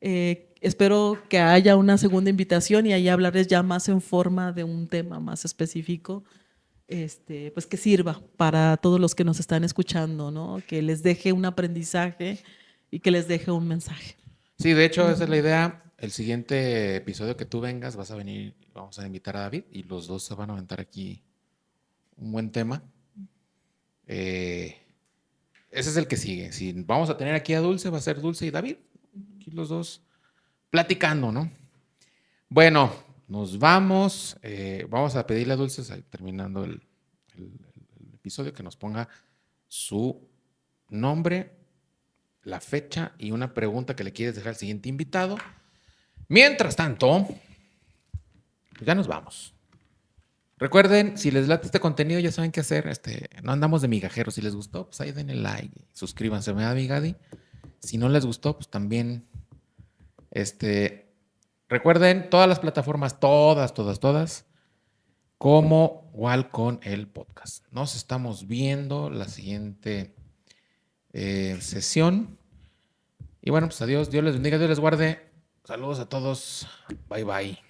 Espero que haya una segunda invitación y ahí hablarles ya más en forma de un tema más específico, pues que sirva para todos los que nos están escuchando, ¿no? Que les deje un aprendizaje y que les deje un mensaje. Sí, de hecho, esa es la idea. El siguiente episodio que tú vengas, vas a venir, vamos a invitar a David y los dos se van a aventar aquí un buen tema. Eh, Ese es el que sigue. Si vamos a tener aquí a Dulce, va a ser Dulce y David. Aquí los dos platicando, ¿no? Bueno, nos vamos. Vamos a pedirle a Dulce, terminando el episodio, que nos ponga su nombre, la fecha y una pregunta que le quieres dejar al siguiente invitado. Mientras tanto, pues ya nos vamos. Recuerden, si les late este contenido, ya saben qué hacer. No andamos de migajeros. Si les gustó, pues ahí denle like. Suscríbanse, ¿verdad, mi Gadi? Si no les gustó, pues también, recuerden, todas las plataformas, todas, como igual con el podcast. Nos estamos viendo la siguiente sesión. Y bueno, pues adiós, Dios les bendiga, Dios les guarde. Saludos a todos. Bye, bye.